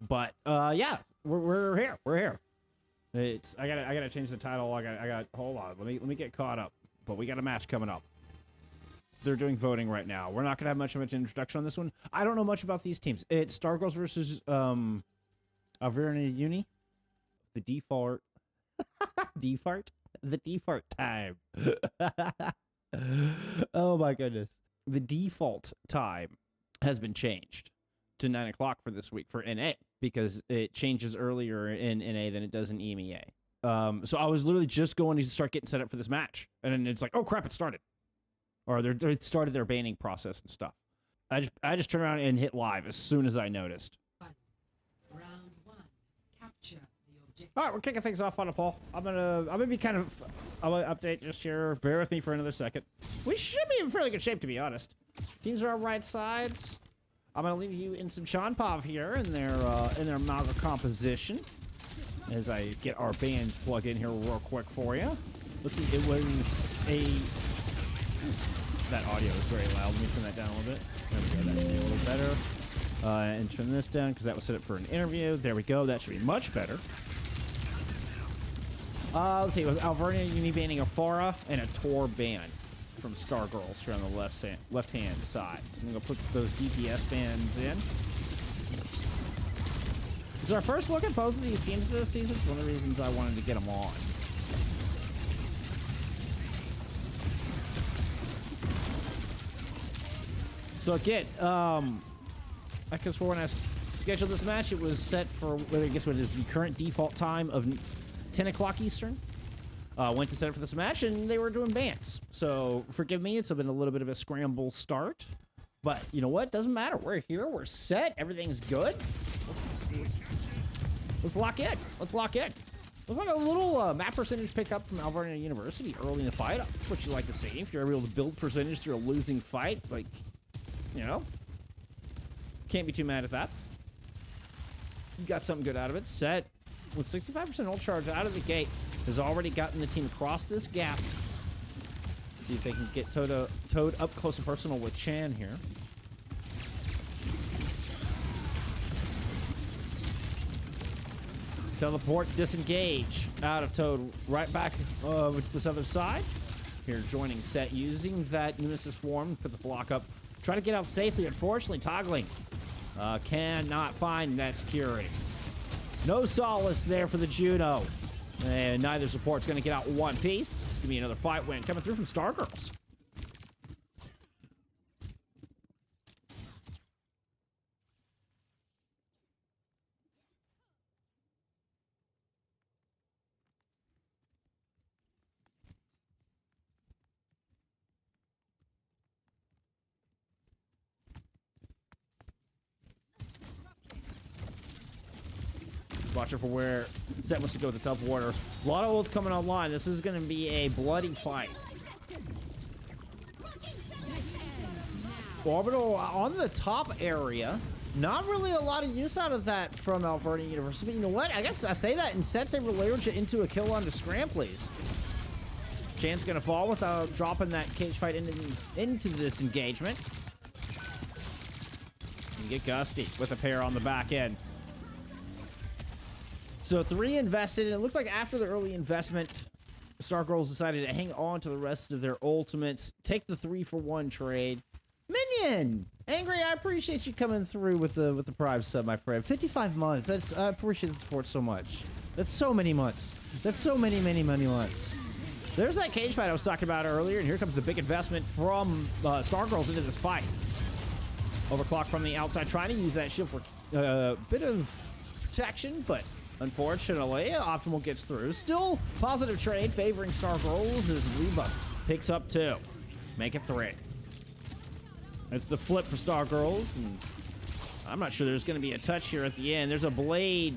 But yeah, we're here. We're here. I gotta change the title. I got hold on. Let me get caught up. But we got a match coming up. They're doing voting right now. We're not gonna have much of an introduction on this one. I don't know much about these teams. It's StarGirls versus Alvernia Uni. The default the default time. Oh my goodness. The default time has been changed to 9 o'clock for this week for NA because it changes earlier in NA than it does in EMEA. So I was literally just going to start getting set up for this match, and then it's like, oh crap, it started. Or they started their banning process and stuff. I just turned around and hit live as soon as I noticed. Round one, capture the objective. All right, we're kicking things off on a poll. I'm gonna be kind of. I'm gonna update just here. Bear with me for another second. We should be in fairly good shape, to be honest. Teams are on right sides. I'm gonna leave you in some Chanpov here in their Maga composition as I get our bands plugged in here real quick for you. Let's see. It was a. That audio is very loud. Let me turn that down a little bit. There we go. That should be a little better. And turn this down because that was set up for an interview. There we go. That should be much better. Let's see. It was Alvernia Uni banning a Fara and a Tor ban from StarGirls here on the left-hand side. So I'm going to put those DPS bans in. It's our first look at both of these teams this season. It's one of the reasons I wanted to get them on. So again, I guess when I scheduled this match, it was set for, I guess what is the current default time of 10 o'clock Eastern. Went to set up for this match, and they were doing bans. So forgive me, it's been a little bit of a scramble start. But you know what? Doesn't matter. We're here. We're set. Everything's good. Let's lock in. Let's lock in. Looks like a little map percentage pickup from Alvernia University early in the fight. That's what you like to see. If you're able to build percentage through a losing fight, like, you know, can't be too mad at that. You got something good out of it. Set with 65% ult charge out of the gate. Has already gotten the team across this gap. See if they can get Toad up close and personal with Chan here. Teleport, disengage out of Toad. Right back to this other side. Here joining Set using that Nemesis form. Put the block up. Try to get out safely. Unfortunately, toggling. Cannot find that security. No solace there for the Juno. And neither support's going to get out in one piece. It's going to be another fight win coming through from StarGirls. Watching for where Set wants to go with the teleporter. A lot of ults coming online. This is going to be a bloody fight. Orbital on the top area. Not really a lot of use out of that from Alvernia University. But you know what? I guess I say that, and Set's able to layer into a kill onto Scrambles. Chan's going to fall without dropping that cage fight into this engagement. You get Gusty with a pair on the back end. So 3 invested, and it looks like after the early investment, StarGirls decided to hang on to the rest of their ultimates, take the 3-for-1 trade. Minion! Angry, I appreciate you coming through with the Prime sub, my friend. 55 months. I appreciate the support so much. That's so many months. That's so many months. There's that cage fight I was talking about earlier, and here comes the big investment from StarGirls into this fight. Overclock from the outside, trying to use that shield for a bit of protection, but unfortunately, Optimal gets through. Still positive trade favoring StarGirls as Reba picks up 2. Make it 3. It's the flip for StarGirls, and I'm not sure there's going to be a touch here at the end. There's a blade.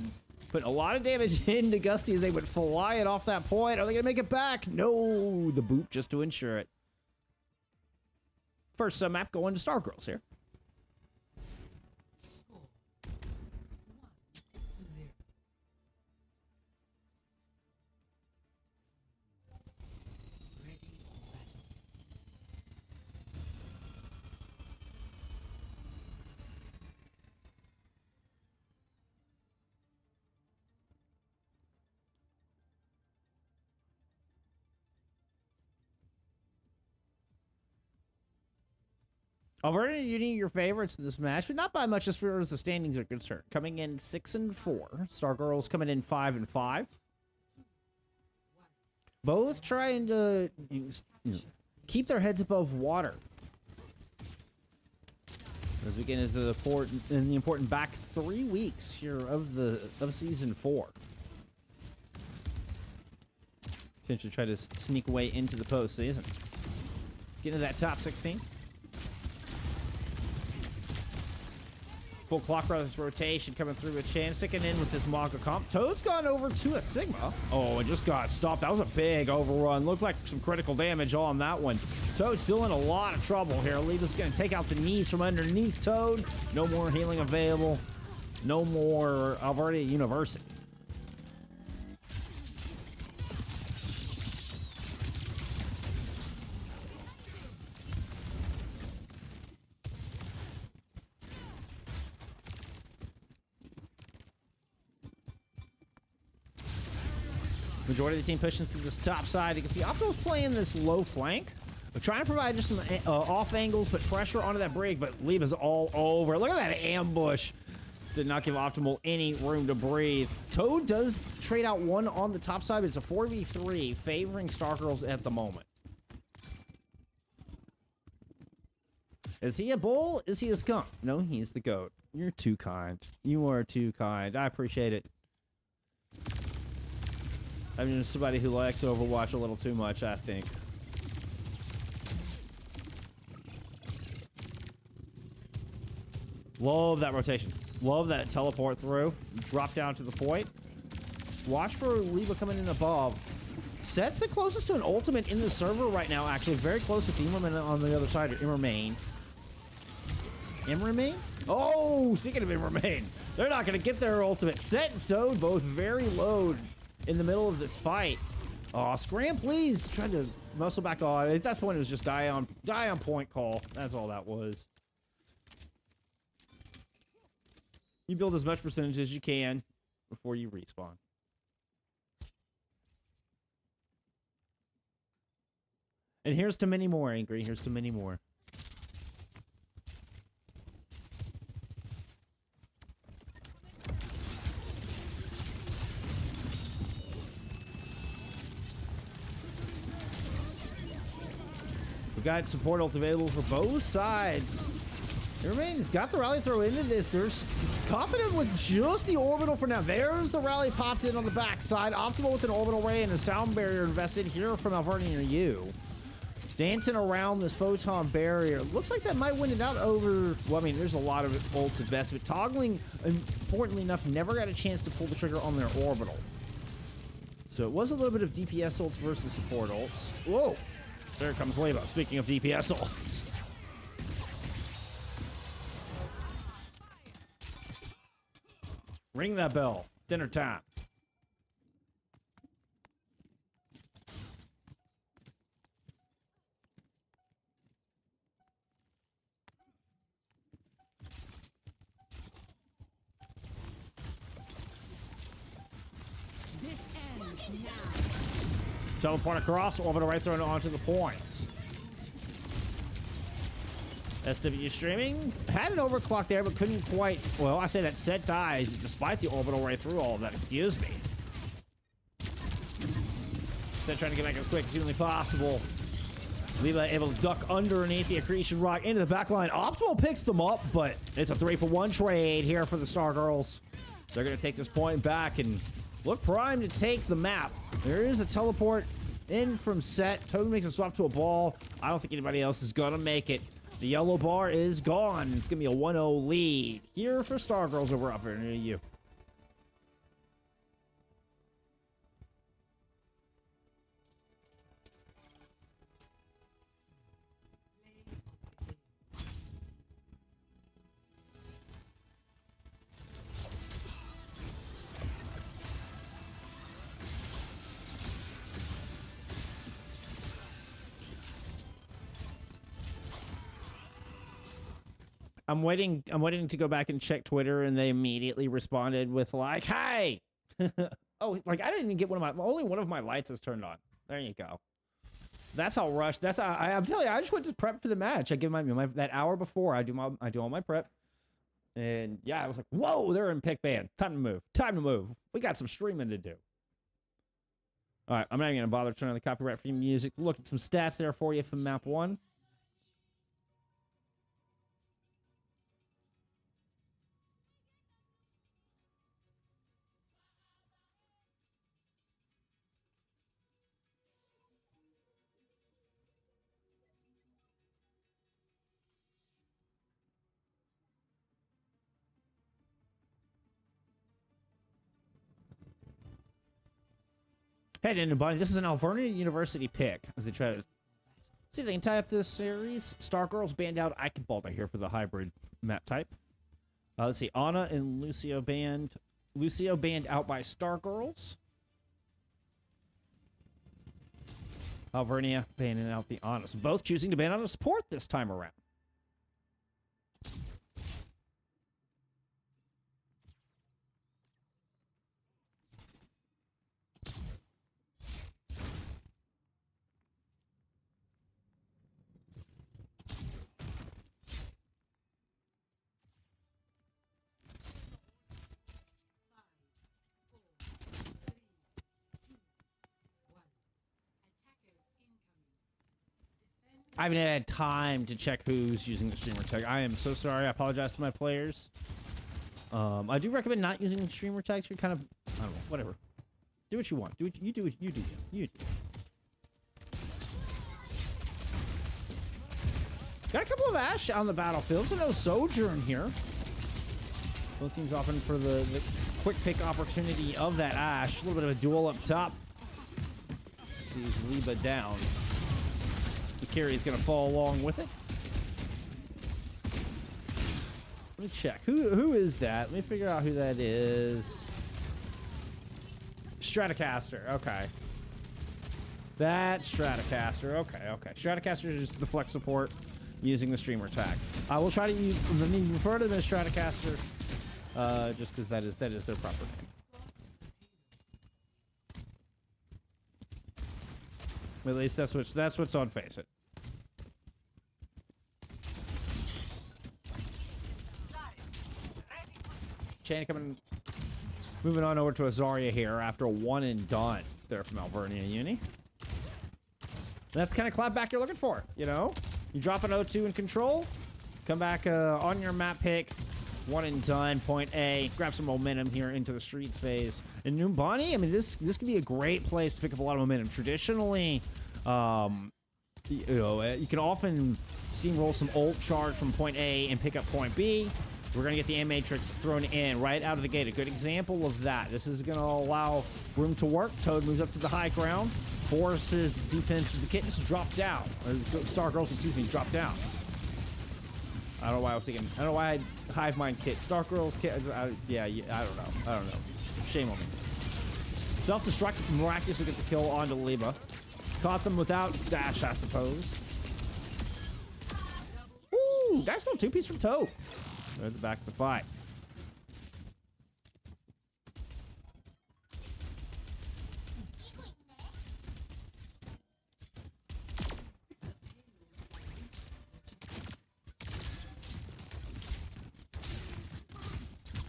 Put a lot of damage into Gusty as they would fly it off that point. Are they going to make it back? No, the boot just to ensure it. First sub-map going to StarGirls here. Score 1-0. Ready for battle. Alvernia, you need your favorites in this match, but not by much as far as the standings are concerned. Coming in 6-4. StarGirls coming in 5-5. Both trying to keep their heads above water as we get into the important back 3 weeks here of season 4. Potentially try to sneak away into the postseason. Get into that top 16. Full clockwise rotation coming through with Chan, sticking in with this Manga comp. Toad's gone over to a Sigma. Oh, it just got stopped. That was a big overrun. Looked like some critical damage on that one. Toad's still in a lot of trouble here. Liba's going to take out the knees from underneath Toad. No more healing available. No more Alvernia University. Majority of the team pushing through this top side. You can see Optimal's playing this low flank. They're trying to provide just some off angles, put pressure onto that brig, but Liba's all over. Look at that ambush. Did not give Optimal any room to breathe. Toad does trade out one on the top side, but it's a 4v3 favoring StarGirls at the moment. Is he a bull? Is he a skunk? No, he's the goat. You're too kind. You are too kind. I appreciate it. I'm just somebody who likes Overwatch a little too much, I think. Love that rotation. Love that teleport through. Drop down to the point. Watch for Liba coming in above. Set's the closest to an ultimate in the server right now, actually. Very close with Immerman on the other side. Immermain. Immermain? Oh, speaking of Immermain, they're not going to get their ultimate. Set and Toad both very low in the middle of this fight. Oh, scram, please. Tried to muscle back on. At that point, it was just die on point call. That's all that was. You build as much percentage as you can before you respawn. And here's to many more, Angry. Here's to many more. We've got support ult available for both sides. Everybody's got the rally throw into this. They're confident with just the orbital for now. There's the rally popped in on the backside. Optimal with an orbital ray and a sound barrier invested here from Alvernia U. Dancing around this photon barrier. Looks like that might win it out over... Well, I mean, there's a lot of ults invested. Toggling, importantly enough, never got a chance to pull the trigger on their orbital. So it was a little bit of DPS ults versus support ults. Whoa! There comes Leva. Speaking of DPS ults. Ring that bell. Dinner time. This ends now. Teleport across, orbital right thrown onto the point. SW streaming had an overclock there, but couldn't quite. Well, I say that Set dies despite the orbital right through all of that. Excuse me. Set trying to get back as quick as humanly possible. Leva able to duck underneath the accretion rock into the back line. Optimal picks them up, but it's a 3-for-1 trade here for the StarGirls. They're going to take this point back and look primed to take the map. There is a teleport in from Set. Toad makes a swap to a ball. I don't think anybody else is going to make it. The yellow bar is gone. It's going to be a 1-0 lead here for StarGirls over up here near you. I'm waiting to go back and check Twitter, and they immediately responded with like, "Hey!" Oh, like I didn't even get only one of my lights is turned on. There you go. That's how rushed. That's how I'm telling you. I just went to prep for the match. I give my that hour before. I do all my prep, and yeah, I was like, whoa, they're in pick band. Time to move. Time to move. We got some streaming to do. All right, I'm not even gonna bother turning on the copyright-free music. Look at some stats there for you from map 1. Hey, Numbani, this is an Alvernia University pick as they try to see if they can tie up this series. StarGirls banned out Ichabod here for the hybrid map type. Let's see, Anna and Lucio banned. Lucio banned out by StarGirls. Alvernia banning out the Anna. So both choosing to ban out a support this time around. I haven't had time to check who's using the streamer tag. I am so sorry. I apologize to my players. I do recommend not using the streamer tags. You're kind of, I don't know, whatever. Do what you want. Do what you do. What you do. You do. Got a couple of Ashe on the battlefield, so no Sojourn here. Both teams offering for the quick pick opportunity of that Ashe. A little bit of a duel up top. Sees Liba down. The carry is going to fall along with it. Let me check. Who is that? Let me figure out who that is. Stratocaster. Okay. That's Stratocaster. Okay. Stratocaster is the flex support using the streamer tag. I will try to refer to them as Stratocaster just because that is their proper name. At least that's what's on FACEIT. Chain coming, moving on over to Azaria here after a one and done there from Alvernia Uni. That's the kind of clapback you're looking for, you know? You drop an O2 in control, come back on your map pick, one and done, point A, grab some momentum here into the streets phase. And Numbani, I mean, this could be a great place to pick up a lot of momentum. Traditionally, you can often steamroll some ult charge from point A and pick up point B. We're going to get the M Matrix thrown in right out of the gate. A good example of that. This is going to allow room to work. Toad moves up to the high ground, forces the defense of the Kittens to drop down. Or StarGirls, excuse me, drop down. I don't know why I was thinking. I don't know why I Hive Mind Kit. StarGirls Kit. Yeah, I don't know. Shame on me. Self-destruct miraculously gets a kill onto Liba. Caught them without dash, I suppose. Ooh, nice little two-piece from Toad. They're at the back of the fight.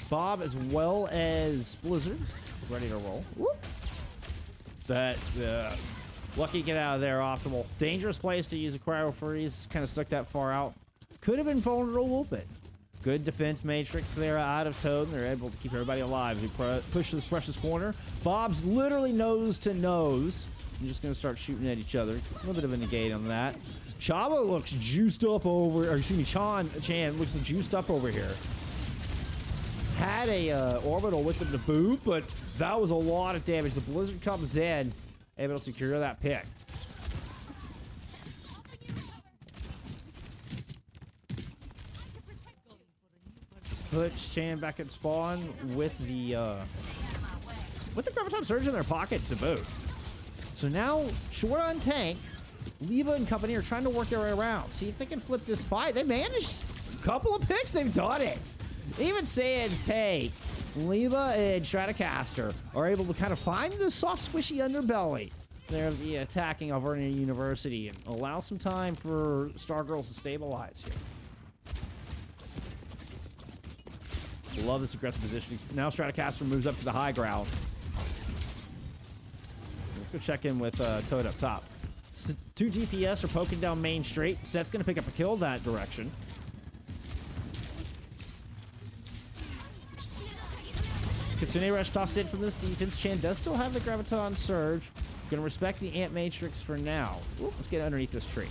Bob as well as Blizzard ready to roll. Whoop. That lucky get out of there. Optimal. Dangerous place to use a cryo freeze. Kind of stuck that far out. Could have been vulnerable a little bit. Good defense matrix there out of Toad. And they're able to keep everybody alive as we push this precious corner. Bob's literally nose to nose. I'm just going to start shooting at each other. A little bit of a negate on that. Chaba looks juiced up over, or excuse me, Chan looks juiced up over here. Had a orbital with him to boot, but that was a lot of damage. The Blizzard comes in, able to secure that pick. Puts Chan back at spawn with the Graviton Surge in their pocket to boot. So now, short on tank, Liba and company are trying to work their way around. See if they can flip this fight. They managed a couple of picks. They've done it. Even Saiyans take, Liba and Stratocaster are able to kind of find the soft, squishy underbelly They're the attacking Alvernia University and allow some time for StarGirls to stabilize here. Love this aggressive positioning. Now Stratocaster moves up to the high ground. Let's go check in with Toad up top. 2 GPS are poking down main straight. Set's going to pick up a kill that direction. Kitsune Rush tossed in from this defense. Chan does still have the Graviton Surge. Gonna respect the Ant Matrix for now. Ooh, let's get underneath this tree.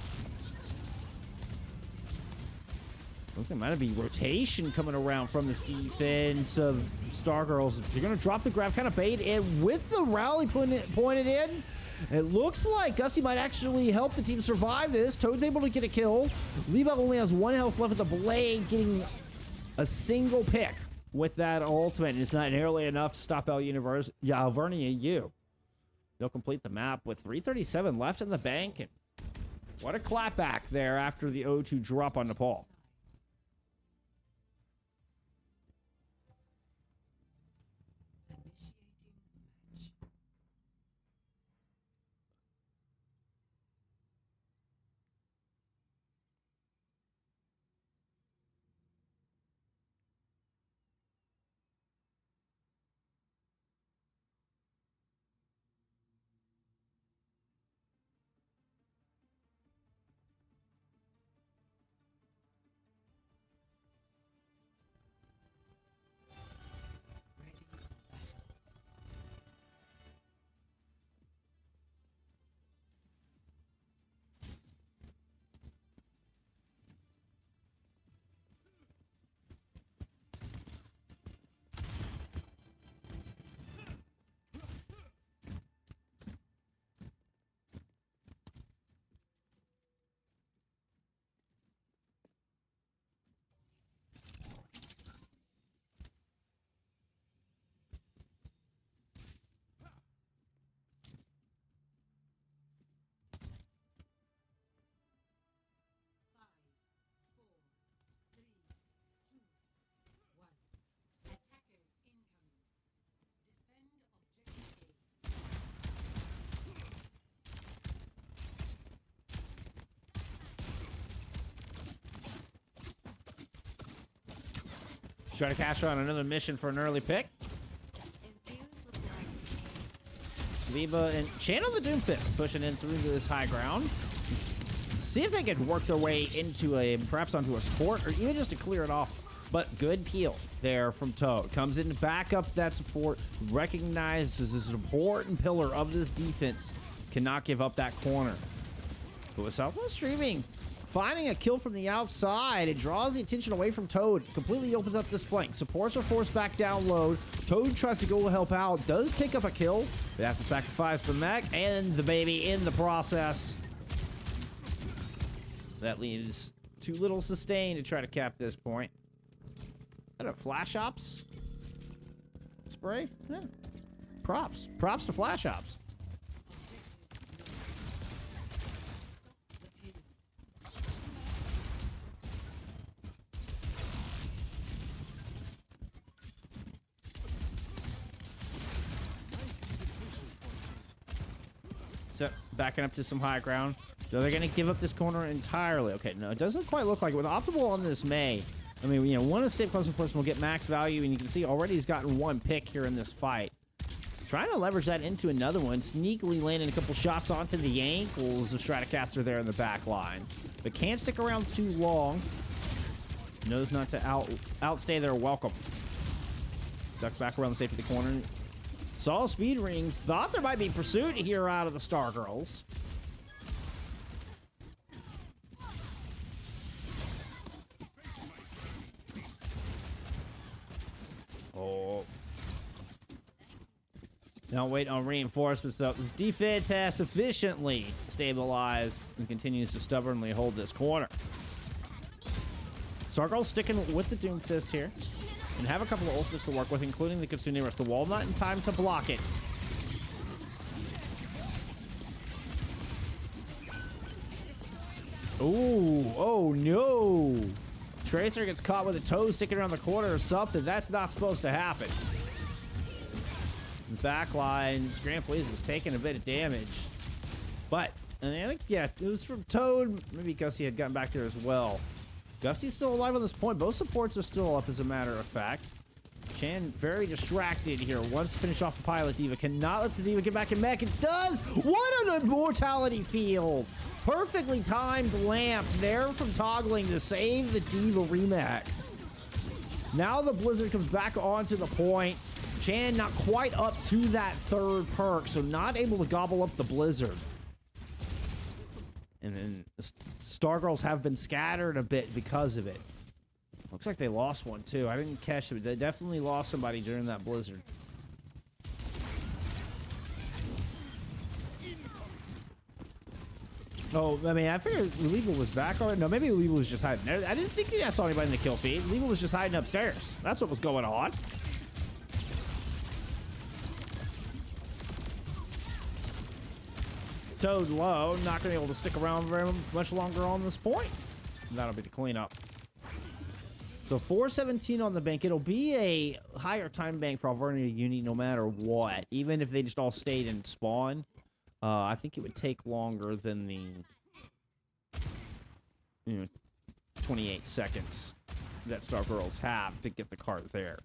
Looks like might be rotation coming around from this defense of StarGirls. They're gonna drop the grab, kind of bait, and with the rally pointed in, it looks like Gusty might actually help the team survive this. Toad's able to get a kill. Leba only has 1 health left with the blade, getting a single pick with that ultimate. It's not nearly enough to stop Alvernia U. They'll complete the map with 337 left in the bank. And what a clapback there after the O2 drop on Nepal. Try to cash on another mission for an early pick. Leba and Channel the Doomfist pushing in through this high ground. See if they can work their way into perhaps onto a support or even just to clear it off. But good peel there from Toad. Comes in to back up that support. Recognizes this important pillar of this defense. Cannot give up that corner. But with Southwest Streaming finding a kill from the outside, it draws the attention away from Toad. Completely opens up this flank. Supports are forced back down low. Toad tries to go help out. Does pick up a kill. But has to sacrifice the mech and the baby in the process. That leaves too little sustain to try to cap this point. Is that a Flash Ops spray? Yeah. Props. Props to Flash Ops. So, backing up to some high ground. So they're going to give up this corner entirely. Okay, no, it doesn't quite look like it. With Optimal on this May, I mean, you know, one of Stay Close and Person will get max value, and you can see already he's gotten 1 pick here in this fight. Trying to leverage that into another one. Sneakily landing a couple shots onto the ankles of Stratocaster there in the back line. But can't stick around too long. Knows not to outstay their welcome. Duck back around the safety of the corner. Saw a speed ring. Thought there might be pursuit here out of the StarGirls. Oh. Now wait on reinforcements though. This defense has sufficiently stabilized and continues to stubbornly hold this corner. StarGirls sticking with the Doomfist here. And have a couple of ultimates to work with, including the Kitsune Rush. The Walnut in time to block it. Ooh, oh no. Tracer gets caught with a toe sticking around the corner or something. That's not supposed to happen. Backline, Scram Please is taking a bit of damage. But, and I think, yeah, it was from Toad. Maybe Gusty had gotten back there as well. Gusty's still alive on this point. Both supports are still up, as a matter of fact. Chan very distracted here. Wants to finish off the pilot diva. Cannot let the diva get back in mech. It does! What an immortality field! Perfectly timed lamp there from toggling to save the diva remech. Now the blizzard comes back onto the point. Chan not quite up to that third perk, so not able to gobble up the blizzard. And then StarGirls have been scattered a bit because of it. Looks like they lost one too. I didn't catch it. They definitely lost somebody during that blizzard. Oh, I mean, I figured Legal was back already. No, maybe Legal was just hiding there. I didn't think I saw anybody in the kill feed. Legal was just hiding upstairs. That's what was going on. Toad low, not going to be able to stick around very much longer on this point. That'll be the cleanup. So 417 on the bank. It'll be a higher time bank for Alvernia Uni no matter what. Even if they just all stayed in spawn. I think it would take longer than the 28 seconds that StarGirls have to get the cart there.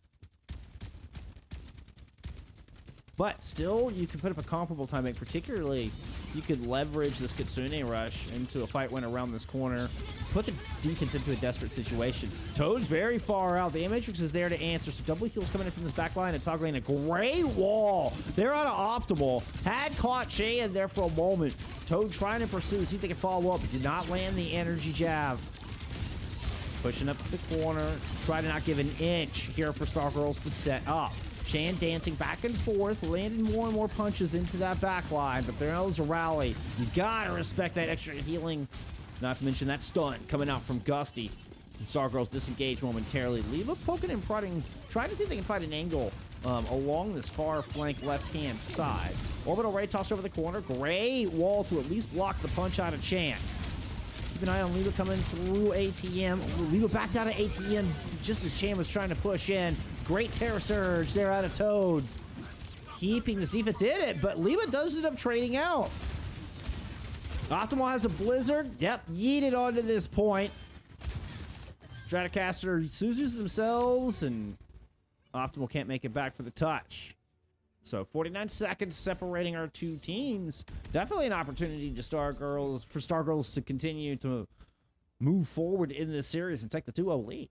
But still, you can put up a comparable time bank. Particularly, you could leverage this Kitsune rush into a fight win around this corner. Put the defense into a desperate situation. Toad's very far out. The Matrix is there to answer. So double heals coming in from this back line and toggling a great wall. They're out of optimal. Had caught Shan there for a moment. Toad trying to pursue, see if they can follow up. Did not land the energy jab. Pushing up to the corner. Try to not give an inch here for StarGirls to set up. Shan dancing back and forth, landing more and more punches into that back line, but there is a rally. You gotta respect that extra healing. Not to mention that stun coming out from Gusty. StarGirls disengage momentarily. Leva poking and prodding, trying to see if they can find an angle along this far flank left-hand side. Orbital Ray tossed over the corner. Great wall to at least block the punch out of Chan. Keep an eye on Leva coming through ATM. Leva backed out of ATM just as Chan was trying to push in. Great Terror Surge there out of Toad. Keeping this defense in it, but Leva does end up trading out. Optimal has a blizzard. Yep, yeeted onto this point. Stratocaster Suzus themselves, and Optimal can't make it back for the touch. So 49 seconds separating our two teams. Definitely an opportunity to StarGirls to continue to move forward in this series and take the 2-0 lead.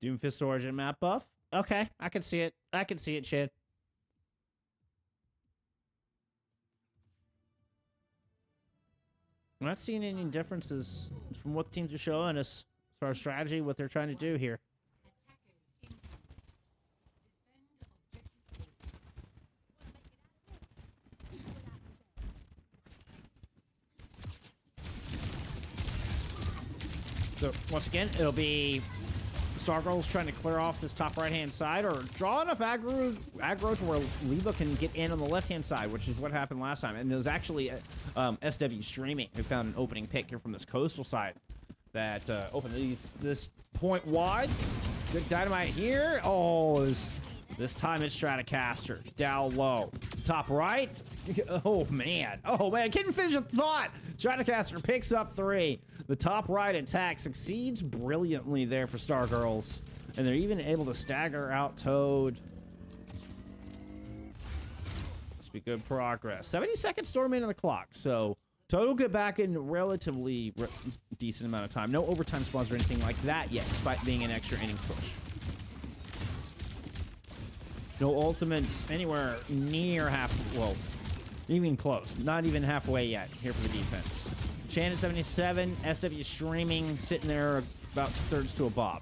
Doomfist Origin map buff. Okay, I can see it. I can see it, Chad. I'm not seeing any differences from what the teams are showing us as far as strategy, what they're trying to do here. So, once again, it'll be StarGirls trying to clear off this top right-hand side or draw enough aggro to where Leva can get in on the left-hand side, which is what happened last time. And it was actually SW Streaming who found an opening pick here from this coastal side that opened this point wide. Good dynamite here. Oh, this time it's Stratocaster. Down low. Top right. Oh, man. Oh, man. Couldn't finish a thought. Stratocaster picks up 3. The top right attack succeeds brilliantly there for StarGirls. And they're even able to stagger out Toad. Must be good progress. 70 seconds still remaining on the clock. So Toad will get back in relatively decent amount of time. No overtime spawns or anything like that yet, despite being an extra inning push. No ultimates anywhere near well, even close. Not even halfway yet here for the defense. Chan at 77, SW streaming, sitting there about 2/3 to a bob.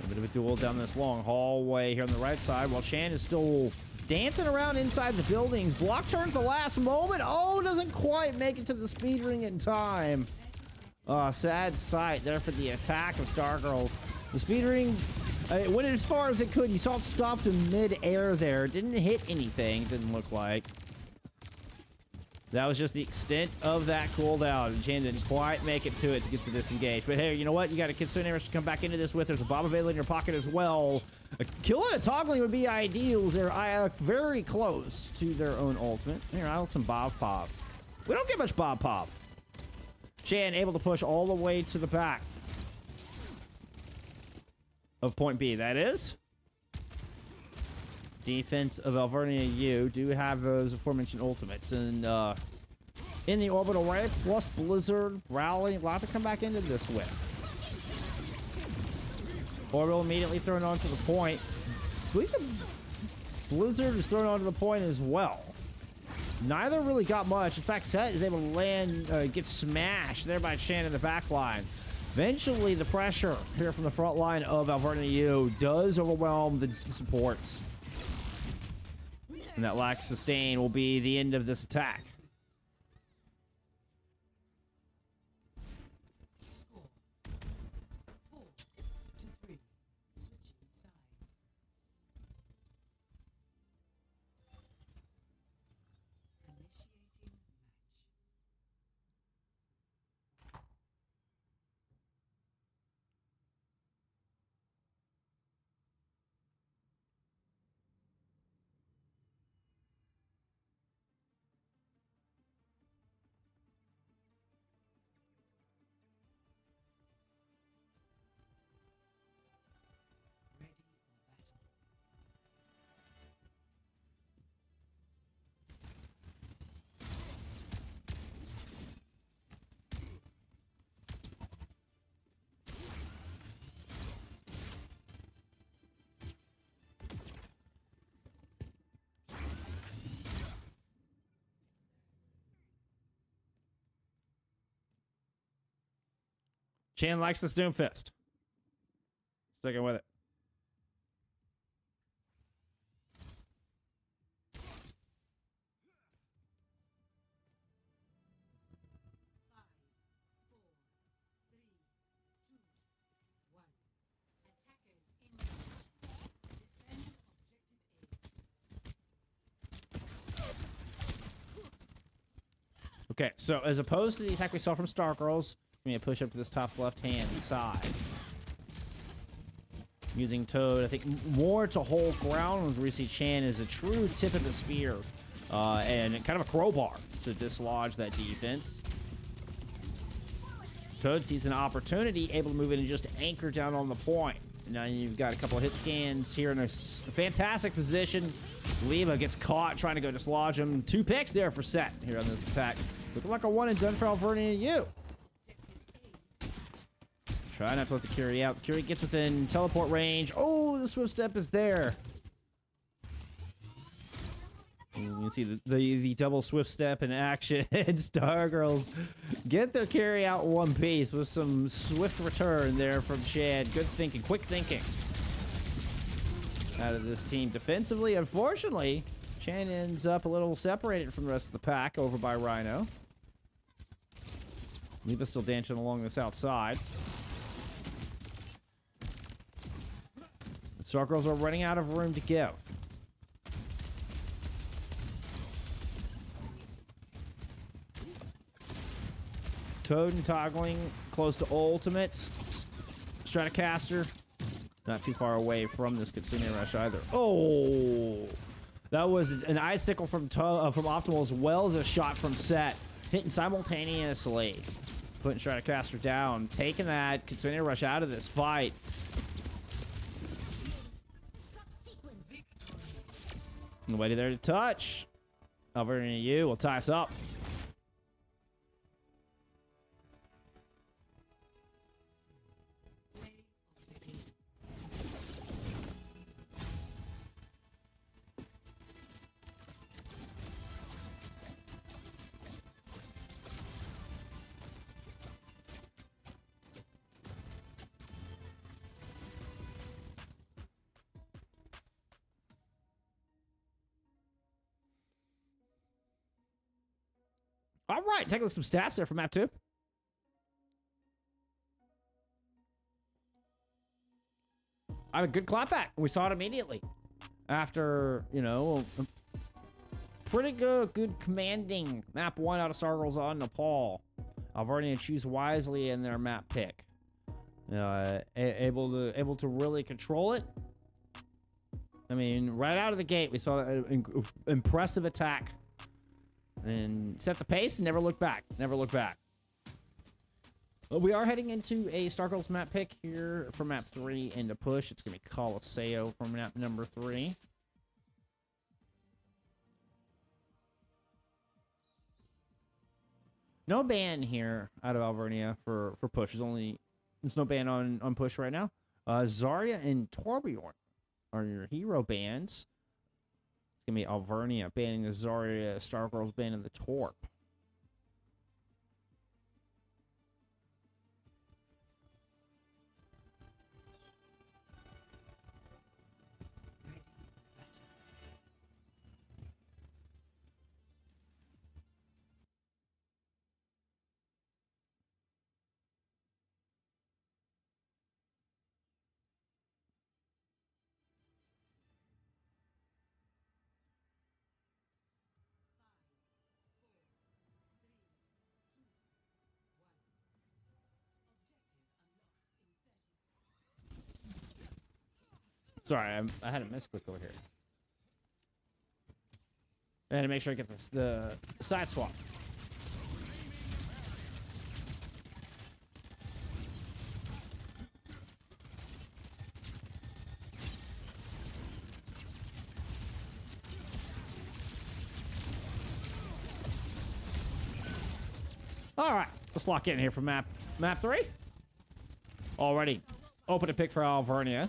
A bit of a duel down this long hallway here on the right side, while Chan is still dancing around inside the buildings. Block turns the last moment. Oh, doesn't quite make it to the speed ring in time. Sad sight there for the attack of StarGirls. The speed ring went as far as it could. You saw it stopped in mid-air there. It didn't hit anything, didn't look like. That was just the extent of that cooldown. Chan didn't quite make it to it to get to disengage. But hey, you know what? You got a Kitsune Rush to come back into this with. There's a Bob available in your pocket as well. A kill and a toggling would be ideal. They're very close to their own ultimate. Here, I'll let some Bob Pop. We don't get much Bob Pop. Chan able to push all the way to the back of point B. That is. Defense of Alvernia U do have those aforementioned ultimates. And in the orbital ray, plus Blizzard, Rally, a lot to come back into this with. Orbital immediately thrown onto the point. I believe the Blizzard is thrown onto the point as well. Neither really got much. In fact, Set is able to land, get smashed there by Chan in the back line. Eventually, the pressure here from the front line of Alvernia U does overwhelm the supports. And that lack of sustain will be the end of this attack. Score 4-3. Switching sides. Initiating match. Ready for battle. Chan likes this Doomfist. Sticking with it. Five, four, three, two, one. Attackers in. Defend objective A. Okay, so as opposed to the attack we saw from StarGirls, I'm going to push up to this top left-hand side. Using Toad, I think, more to hold ground with Risi Chan is a true tip of the spear. And kind of a crowbar to dislodge that defense. Toad sees an opportunity, able to move in and just anchor down on the point. Now you've got a couple of hit scans here in a fantastic position. Leva gets caught trying to go dislodge him. 2 picks there for Set here on this attack. Looking like a one and done for Alvernia U. Try not to let the Curie out. Curie gets within teleport range. Oh, the swift step is there. You can see the double swift step in action. StarGirls get their Curie out in one piece with some swift return there from Chad. Good thinking, quick thinking out of this team defensively. Unfortunately, Chan ends up a little separated from the rest of the pack over by Rhino. Leva's still dancing along this outside. StarGirls are running out of room to give. Toad and toggling close to ultimates. Stratocaster not too far away from this Kitsune Rush either. Oh, that was an icicle from Optimal as well as a shot from Set, hitting simultaneously, putting Stratocaster down, taking that Kitsune Rush out of this fight. Nobody there to touch. Alvernia U will tie us up. All right, taking some stats there for map 2. I had a good clapback. We saw it immediately after, you know, pretty good commanding map 1 out of StarGirls on Nepal. Alvernia choose wisely in their map pick. Able to really control it. I mean, right out of the gate, we saw an impressive attack. And set the pace and never look back. Never look back. We are heading into a StarGirls map pick here for map 3 and a push. It's going to be Colosseo for map number 3. No ban here out of Alvernia for push. There's no ban on push right now. Zarya and Torbjorn are your hero bans. It's going to be Alvernia banning the Zarya, StarGirls banning the Torp. Sorry, I had a misclick over here. I had to make sure I get the side swap. All right, let's lock in here for map 3. Already open a pick for Alvernia.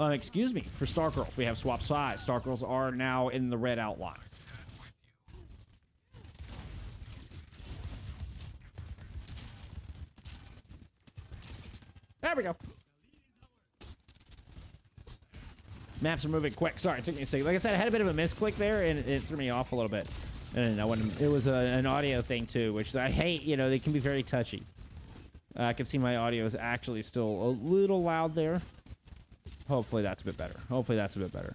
Excuse me, for StarGirls. We have swap sides. StarGirls are now in the red outline. There we go. Maps are moving quick. Sorry, it took me a second. Like I said, I had a bit of a misclick there, and it threw me off a little bit. And it was an audio thing, too, which I hate. You know, they can be very touchy. I can see my audio is actually still a little loud there. Hopefully that's a bit better. Hopefully that's a bit better.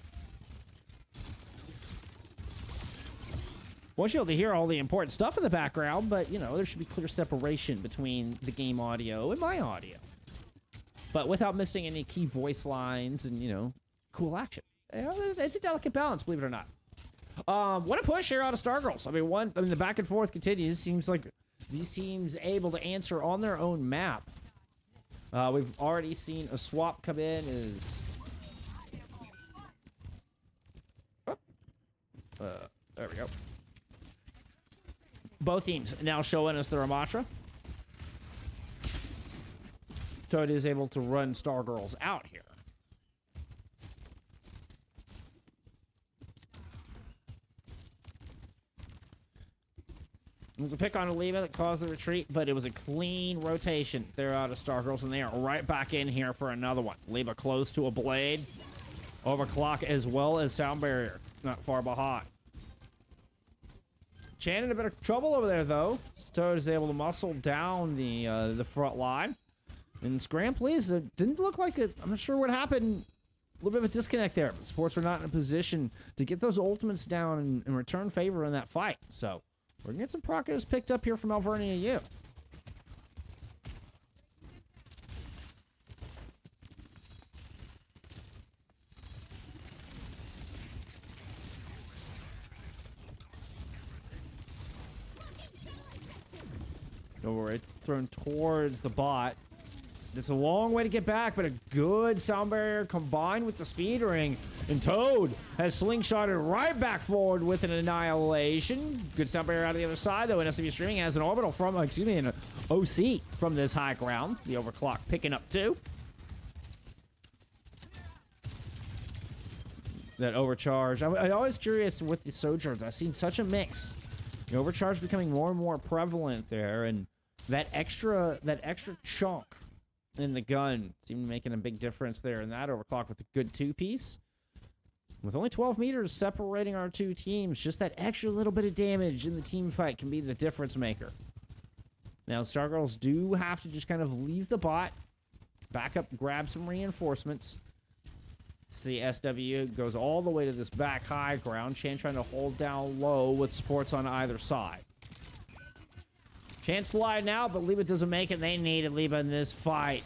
Want you able to hear all the important stuff in the background, but, you know, there should be clear separation between the game audio and my audio. But without missing any key voice lines and, you know, cool action. You know, it's a delicate balance, believe it or not. What a push here out of StarGirls. I mean, the back and forth continues. Seems like these teams able to answer on their own map. We've already seen a swap come in. There we go. Both teams now showing us the Ramatra. Toad is able to run StarGirls out here. It was a pick on Oliva that caused the retreat, but it was a clean rotation there out of StarGirls, and they are right back in here for another one. Oliva close to a blade. Overclock as well as sound barrier. Not far behind. Chan in a bit of trouble over there, though. Toad is able to muscle down the front line. And Scram, please, it didn't look like it. I'm not sure what happened. A little bit of a disconnect there. The Sports were not in a position to get those ultimates down and return favor in that fight. So we're going to get some progress picked up here from Alvernia U. Go right, thrown towards the bot. It's a long way to get back, but a good sound barrier combined with the speed ring. And Toad has slingshotted right back forward with an annihilation. Good sound barrier out of the other side, though. And SW Streaming has an orbital from, an OC from this high ground. The overclock picking up too. That overcharge. I'm always curious with the Sojourns. I've seen such a mix. The overcharge becoming more and more prevalent there, and that extra chunk in the gun seemed making a big difference there in that overclock with a good two-piece. With only 12 meters separating our two teams, just that extra little bit of damage in the team fight can be the difference maker. Now, StarGirls do have to just kind of leave the bot, back up, grab some reinforcements. See, SW goes all the way to this back high ground. Chan trying to hold down low with supports on either side. Chan sliding out, but Liba doesn't make it. They needed Liba in this fight.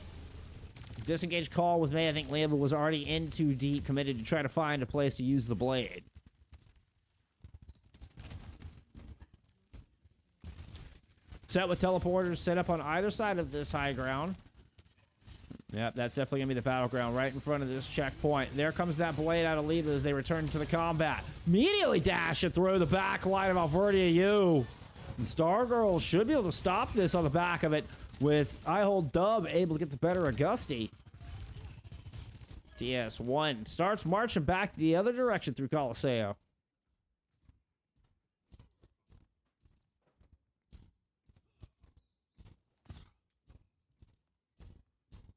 Disengage call was made. I think Liba was already in too deep, committed to try to find a place to use the blade. Set with teleporters set up on either side of this high ground. Yep, that's definitely going to be the battleground right in front of this checkpoint. There comes that blade out of Liba as they return to the combat. Immediately dash it through the back line of Alvernia U. And StarGirls should be able to stop this on the back of it with I Hold Dub able to get the better of Gusty. DS1 starts marching back the other direction through Colosseo.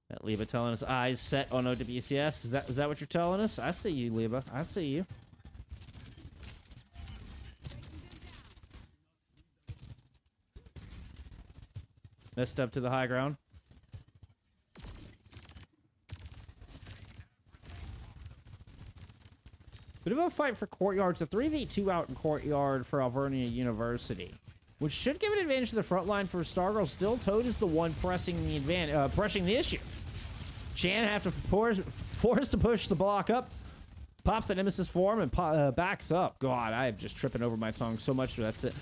That Liba telling us eyes set on OWCS. Is that what you're telling us? I see you, Liba. I see you. Messed up to the high ground. Bit of a fight for Courtyard. It's a 3v2 out in Courtyard for Alvernia University, which should give an advantage to the front line for StarGirls. Still, Toad is the one pressing the issue. Chan have to force to push the block up. Pops the Nemesis form and backs up. God, I am just tripping over my tongue so much. That's it.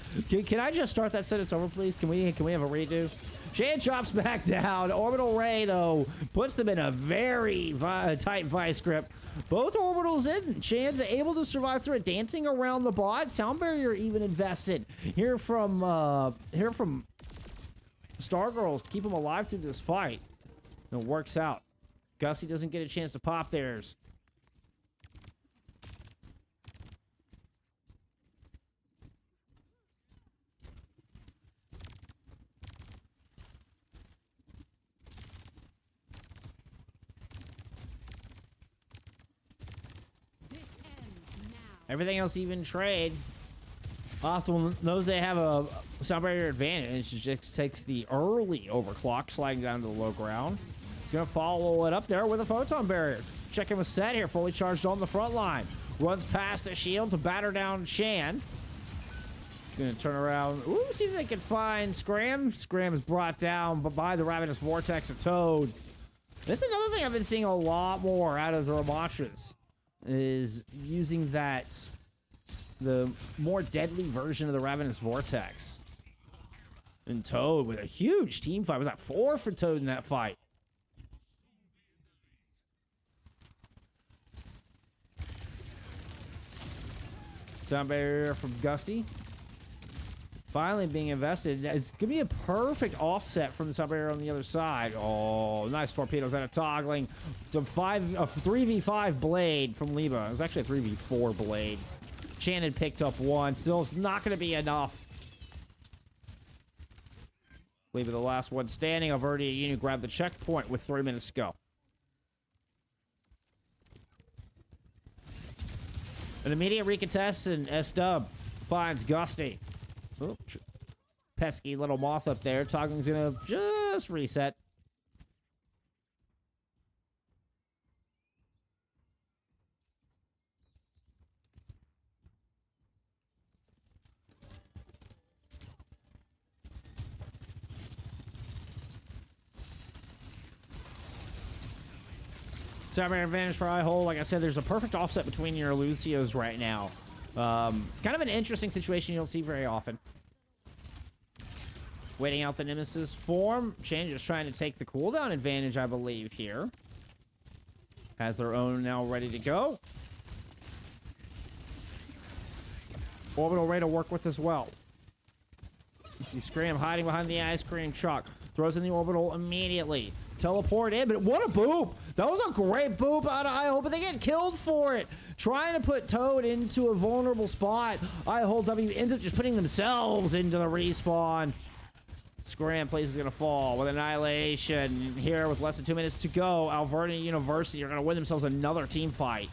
Can I just start that sentence over, please? Can we have a redo? Chan drops back down. Orbital Ray, though, puts them in a very tight vice grip. Both orbitals in. Chan's able to survive through it, dancing around the bot. Sound barrier even invested. Here from StarGirls to keep him alive through this fight. And it works out. Gussie doesn't get a chance to pop theirs. Everything else even trade. Often knows they have a sound barrier advantage. It just takes the early overclock, sliding down to the low ground. Gonna follow it up there with the photon barriers. Checking with Set here, fully charged on the front line. Runs past the shield to batter down Chan. Gonna turn around. Ooh, see if they can find Scram. Scram is brought down by the Ravenous Vortex of Toad. That's another thing I've been seeing a lot more out of the Ramachas, is using the more deadly version of the Ravenous Vortex. And Toad with a huge team fight. Was that 4 for Toad in that fight? Sound barrier from Gusty. Finally being invested. It's going to be a perfect offset from the sound barrier on the other side. Oh, nice torpedoes out of toggling. It's a 3v5 blade from Liba. It was actually a 3v4 blade. Chan had picked up one. Still, it's not going to be enough. Liba, the last one standing. Alvernia Union grabbed the checkpoint with 3 minutes to go. An immediate recontest, and S-Dub finds Gusty. Oh, pesky little moth up there. Toggling's gonna just reset. Cyber advantage for I-Hole. Like I said, there's a perfect offset between your Lucios right now. Kind of an interesting situation you don't see very often. Waiting out the Nemesis form. Chan just trying to take the cooldown advantage, I believe, here. Has their own now ready to go. Orbital ready to work with as well. You Scram hiding behind the ice cream truck. Throws in the orbital immediately. Teleport in, but what a boop! That was a great boop out of IHole, but they get killed for it. Trying to put Toad into a vulnerable spot. IHole W ends up just putting themselves into the respawn. Scram place is going to fall with Annihilation. Here with less than 2 minutes to go, Alvernia University are going to win themselves another team fight.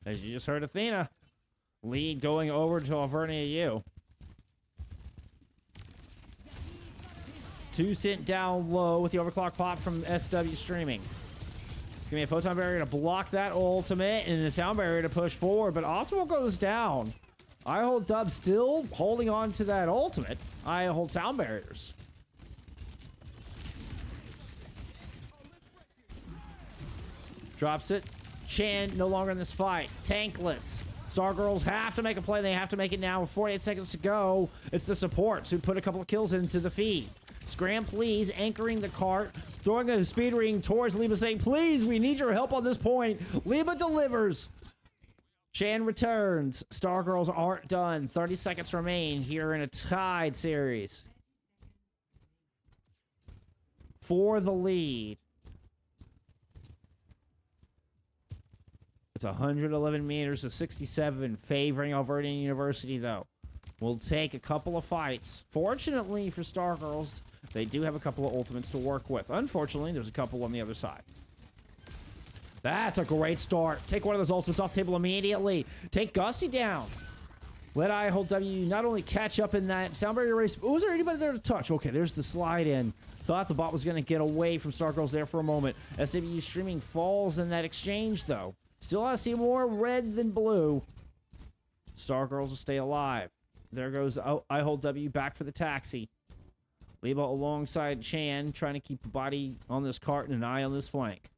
As you just heard Athena. Lead going over to Alvernia U. 2 sent down low with the overclock pop from SW streaming. Give me a photon barrier to block that ultimate and a sound barrier to push forward, but Optimal goes down. I hold Dub still holding on to that ultimate. I hold sound barriers. Drops it. Chan no longer in this fight. Tankless. StarGirls have to make a play. They have to make it now with 48 seconds to go. It's the supports who put a couple of kills into the feed. Scram, please, anchoring the cart, throwing a speed ring towards Lima, saying, please, we need your help on this point. Lima delivers. Chan returns. StarGirls aren't done. 30 seconds remain here in a tied series. For the lead. It's 111 meters to 67, favoring Alvernia University, though. We'll take a couple of fights. Fortunately for StarGirls, they do have a couple of ultimates to work with. Unfortunately, there's a couple on the other side. That's a great start. Take one of those ultimates off the table immediately. Take Gusty down. Let IHole W not only catch up in that sound barrier race, but was there anybody there to touch? Okay, there's the slide in. Thought the bot was going to get away from StarGirls there for a moment. SW streaming falls in that exchange, though. Still, I see more red than blue. StarGirls will stay alive. There goes IHole W back for the taxi. Lebo alongside Chan, trying to keep a body on this cart and an eye on this flank.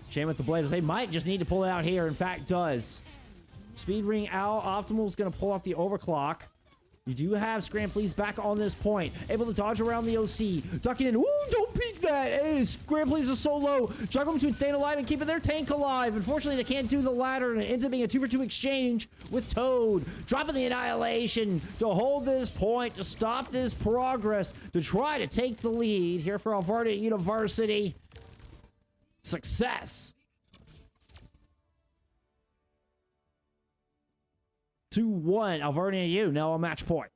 Chan with the blades. They might just need to pull it out here. In fact, does. Speed ring out. Optimal's going to pull out the overclock. You do have Scram, please, back on this point. Able to dodge around the OC. Ducking in. Ooh, don't peek that. Hey, Scram, please, is so low. Juggle between staying alive and keeping their tank alive. Unfortunately, they can't do the latter, and it ends up being a 2-for-2 exchange with Toad. Dropping the Annihilation to hold this point, to stop this progress, to try to take the lead here for Alvernia University. Success. 2-1, Alvernia U, now a match point.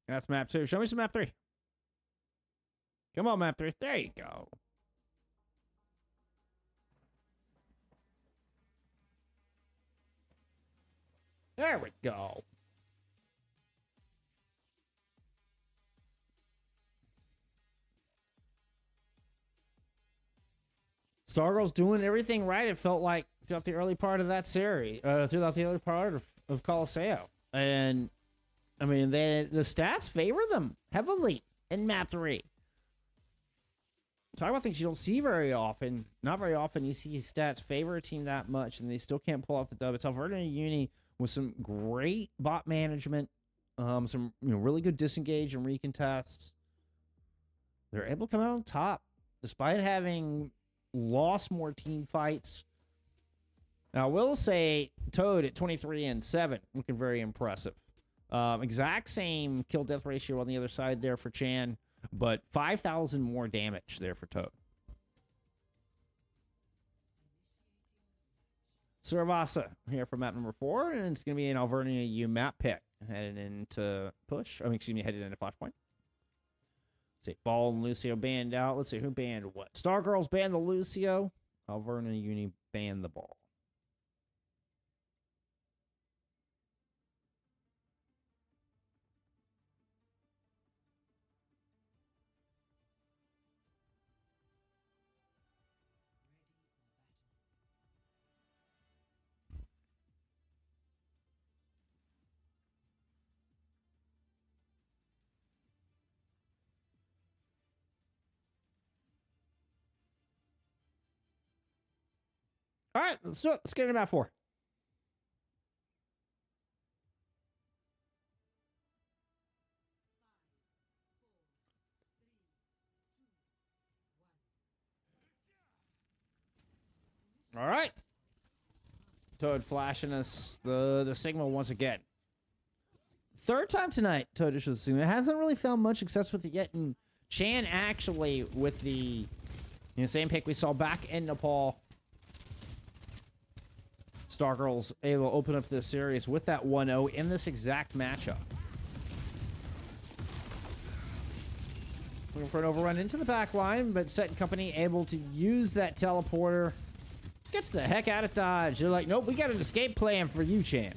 That's map 2. Show me some map 3. Come on, map 3. There you go. There we go. StarGirls doing everything right, it felt like, throughout the early part of that series, throughout the early part of Colosseo. And, I mean, the stats favor them heavily in map 3. Talk about things you don't see very often. Not very often you see stats favor a team that much, and they still can't pull off the dub. It's Alvernia Uni with some great bot management, some really good disengage and recontests. They're able to come out on top, despite having lost more team fights. Now, I will say Toad at 23-7, looking very impressive. Exact same kill-death ratio on the other side there for Chan, but 5,000 more damage there for Toad. Suravasa here for map number 4, and it's going to be an Alvernia U map pick. headed into push. I mean, excuse me, headed into flashpoint. Let's see, Ball and Lucio banned out. Let's see, who banned what? StarGirls banned the Lucio. Alvernia Uni banned the Ball. All right, let's do it. Let's get into map 4. All right. Toad flashing us the signal once again. Third time tonight, Toad issues the signal. It hasn't really found much success with it yet. And Chan actually, with the same pick we saw back in Nepal, StarGirls able to open up this series with that 1-0 in this exact matchup. Looking for an overrun into the back line, but Set and Company able to use that teleporter. Gets the heck out of Dodge. They're like, nope, we got an escape plan for you, Chan.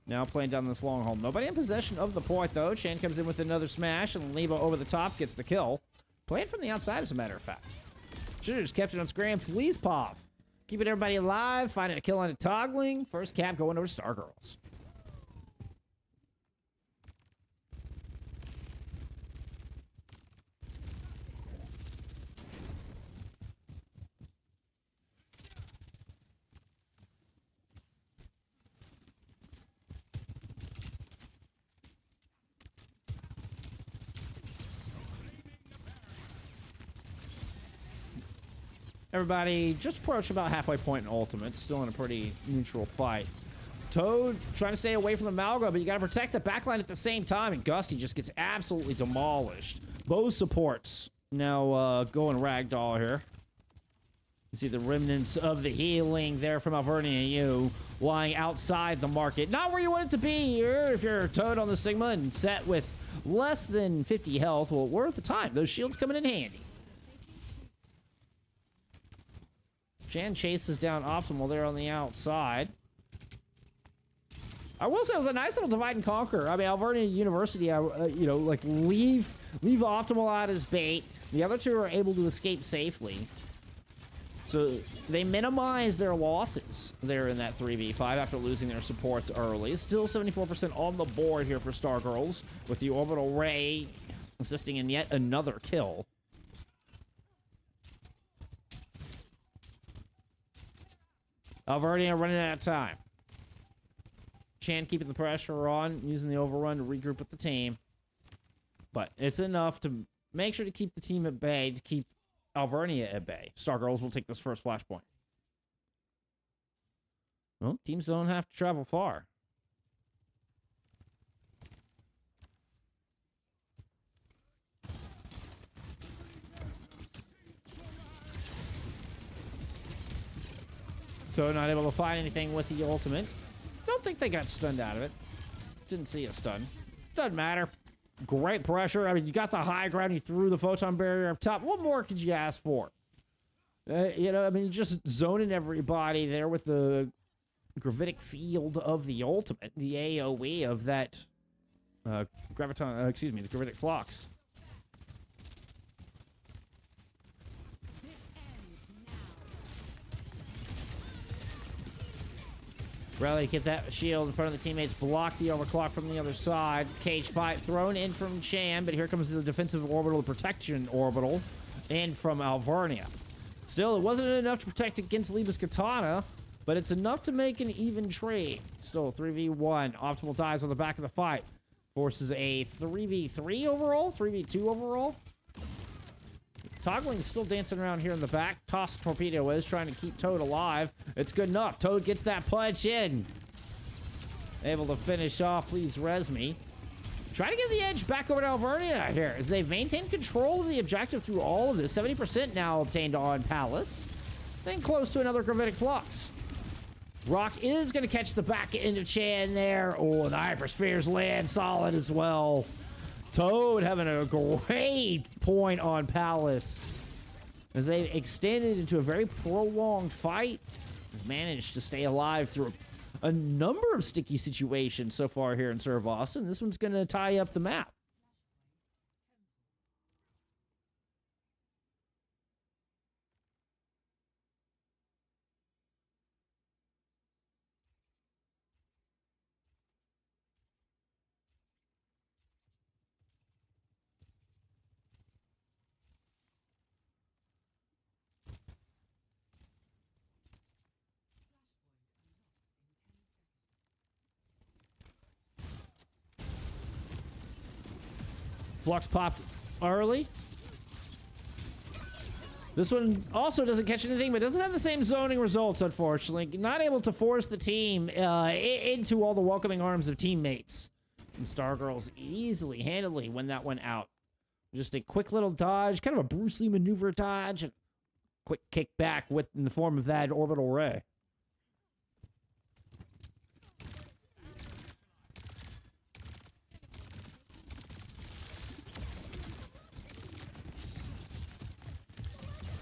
Now playing down this long haul. Nobody in possession of the point, though. Chan comes in with another smash, and Leva over the top gets the kill. Playing from the outside, as a matter of fact. Should have just kept it on scram. Please, Pov. Keeping everybody alive. Finding a kill on a toggling. First cap going over to StarGirls. Everybody just approached about halfway point in ultimate. Still in a pretty neutral fight. Toad trying to stay away from the Malga, but you got to protect the backline at the same time. And Gusty just gets absolutely demolished. Both supports now going ragdoll here. You see the remnants of the healing there from Alvernia U lying outside the market. Not where you want it to be here if you're Toad on the Sigma and Set with less than 50 health. Well, worth the time. Those shields coming in handy. Chan chases down Optimal there on the outside. I will say it was a nice little divide and conquer. I mean, Alvernia University, you know, like leave Optimal out as bait. The other two are able to escape safely. So they minimize their losses there in that 3v5 after losing their supports early. Still 74% on the board here for StarGirls, with the Orbital Ray assisting in yet another kill. Alvernia running out of time. Chan keeping the pressure on, using the overrun to regroup with the team. But it's enough to make sure to keep the team at bay, to keep Alvernia at bay. StarGirls will take this first flashpoint. Well, teams don't have to travel far. So not able to find anything with the ultimate. Don't think they got stunned out of it. Didn't see a stun. Doesn't matter. Great pressure. I mean, you got the high ground. You threw the photon barrier up top. What more could you ask for? You know, I mean, just zoning everybody there with the gravitic field of the ultimate, the AoE of that the gravitic flux. Rally, get that shield in front of the teammates. Block the overclock from the other side. Cage fight thrown in from Chan, but here comes the defensive orbital, the protection orbital, in from Alvernia. Still, it wasn't enough to protect against Leva's katana, but it's enough to make an even trade. Still 3v1. Optimal dies on the back of the fight. Forces a 3v3 overall, 3v2 overall. Toggling is still dancing around here in the back. Toss Torpedo is trying to keep Toad alive. It's good enough. Toad gets that punch in. Able to finish off. Please res me. Trying to get the edge back over to Alvernia here as they've maintained control of the objective through all of this. 70% now obtained on Palace. Then close to another gravitic flux. Rock is going to catch the back end of Chan there. Oh, the Hyperspheres land solid as well. Toad having a great point on Palace. As they extended into a very prolonged fight, managed to stay alive through a number of sticky situations so far here in Suravasa, and this one's going to tie up the map. Flux popped early. This one also doesn't catch anything, but doesn't have the same zoning results, unfortunately. Not able to force the team into all the welcoming arms of teammates. And StarGirls easily, handily win that one out. Just a quick little dodge, kind of a Bruce Lee maneuver dodge. And quick kick back in the form of that orbital ray.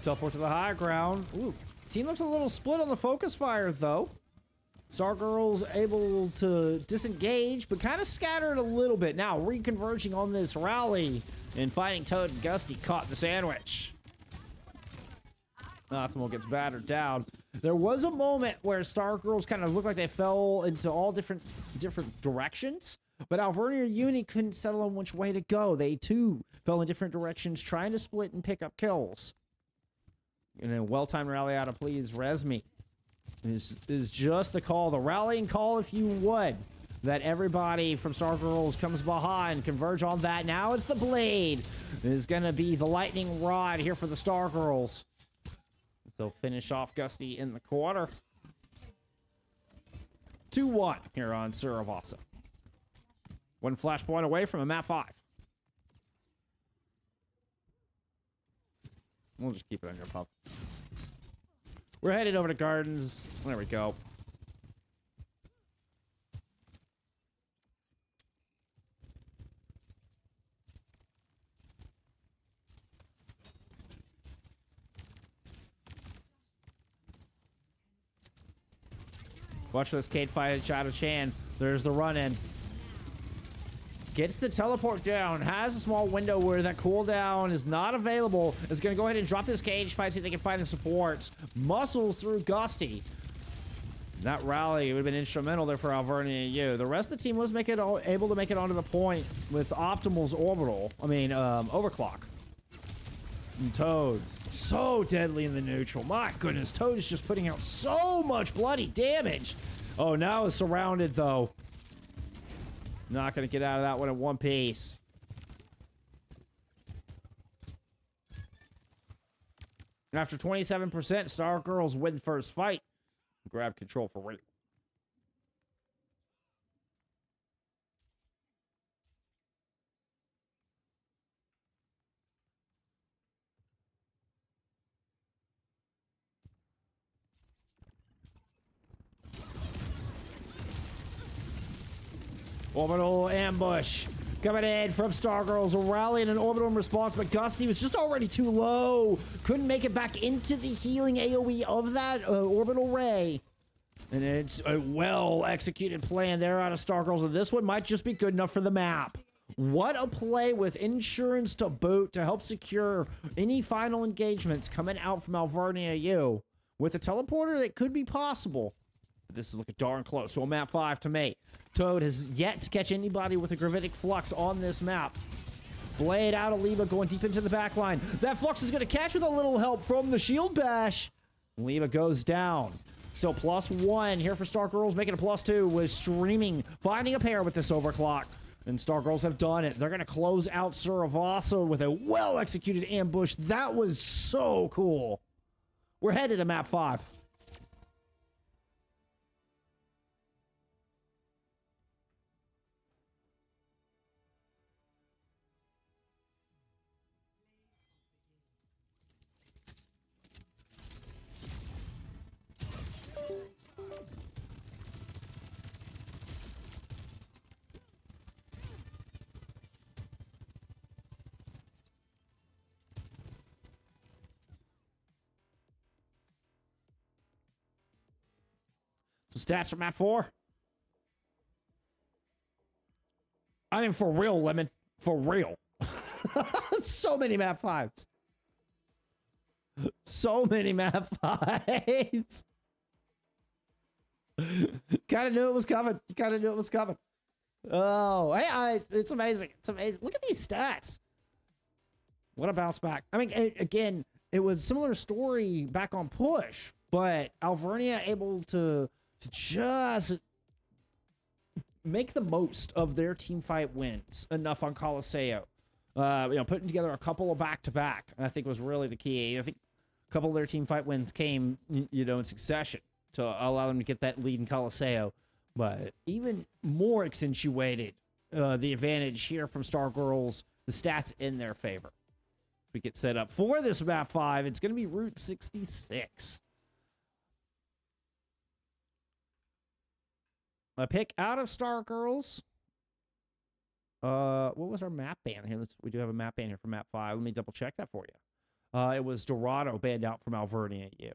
Teleport to the high ground. Ooh, team looks a little split on the focus fire, though. StarGirls able to disengage, but kind of scattered a little bit. Now, reconverging on this rally and finding Toad and Gusty caught in the sandwich. Optimal gets battered down. There was a moment where StarGirls kind of looked like they fell into all different directions, but Alvernia Uni couldn't settle on which way to go. They, too, fell in different directions, trying to split and pick up kills. In a well-timed rally out of Please Resme is just the call, the rallying call, if you would, that everybody from StarGirls comes behind, converge on that. Now it's the blade. It is going to be the lightning rod here for the StarGirls. They'll finish off Gusty in the quarter. 2-1 here on Suravasa. One flashpoint away from a map 5. We'll just keep it on your pup. We're headed over to Gardens. There we go. Watch this Cade fight Shadow Chan. There's the run-in. Gets the teleport down, has a small window where that cooldown is not available. Is going to go ahead and drop this cage fight, see if they can find the supports. Muscles through Gusty. That rally would have been instrumental there for Alvernia U. The rest of the team was able to make it onto the point with Optimal's orbital. Overclock. And Toad, so deadly in the neutral. My goodness, Toad is just putting out so much bloody damage. Oh, now is surrounded, though. Not going to get out of that one in one piece. After 27%, StarGirls win first fight. Grab control for Rate. Orbital ambush coming in from StarGirls. A rally and an orbital in response, but Gusty was just already too low. Couldn't make it back into the healing AoE of that orbital ray. And it's a well-executed plan there out of StarGirls, and this one might just be good enough for the map. What a play with insurance to boot to help secure any final engagements coming out from Alvernia U. With a teleporter, that could be possible. This is looking darn close to a map 5 to me. Toad has yet to catch anybody with a gravitic flux on this map. Blade out of Leva going deep into the back line. That flux is going to catch with a little help from the shield bash. Leva goes down. Still +1 here for StarGirls, making a +2 with streaming, finding a pair with this overclock. And StarGirls have done it. They're going to close out Suravasa with a well-executed ambush. That was so cool. We're headed to map 5. Some stats for map 4. I mean, for real, Lemon. For real. So many map 5s. So many map 5s. Kind of knew it was coming. Kind of knew it was coming. Oh, hey, it's amazing. It's amazing. Look at these stats. What a bounce back. I mean, again, it was a similar story back on Push, but Alvernia able to just make the most of their team fight wins enough on Colosseo. Putting together a couple of back-to-back, I think was really the key. I think a couple of their team fight wins came, in succession to allow them to get that lead in Colosseo. But even more accentuated the advantage here from StarGirls, the stats in their favor. We get set up for this map 5. It's going to be Route 66. A pick out of StarGirls. What was our map ban here? We do have a map ban here for map 5. Let me double check that for you. It was Dorado banned out from Alvernia U.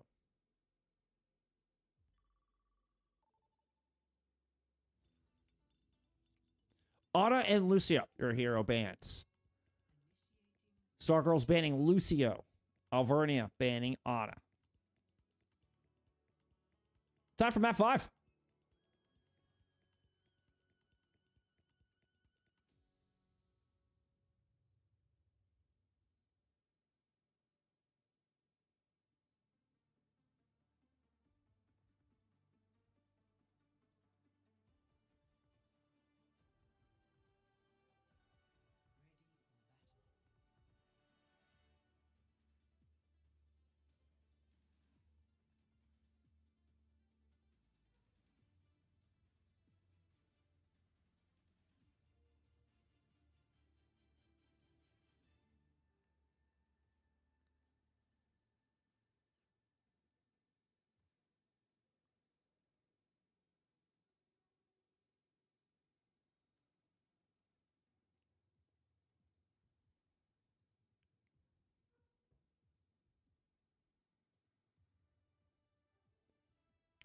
Anna and Lucio, your hero bans. StarGirls banning Lucio. Alvernia banning Anna. Time for map 5.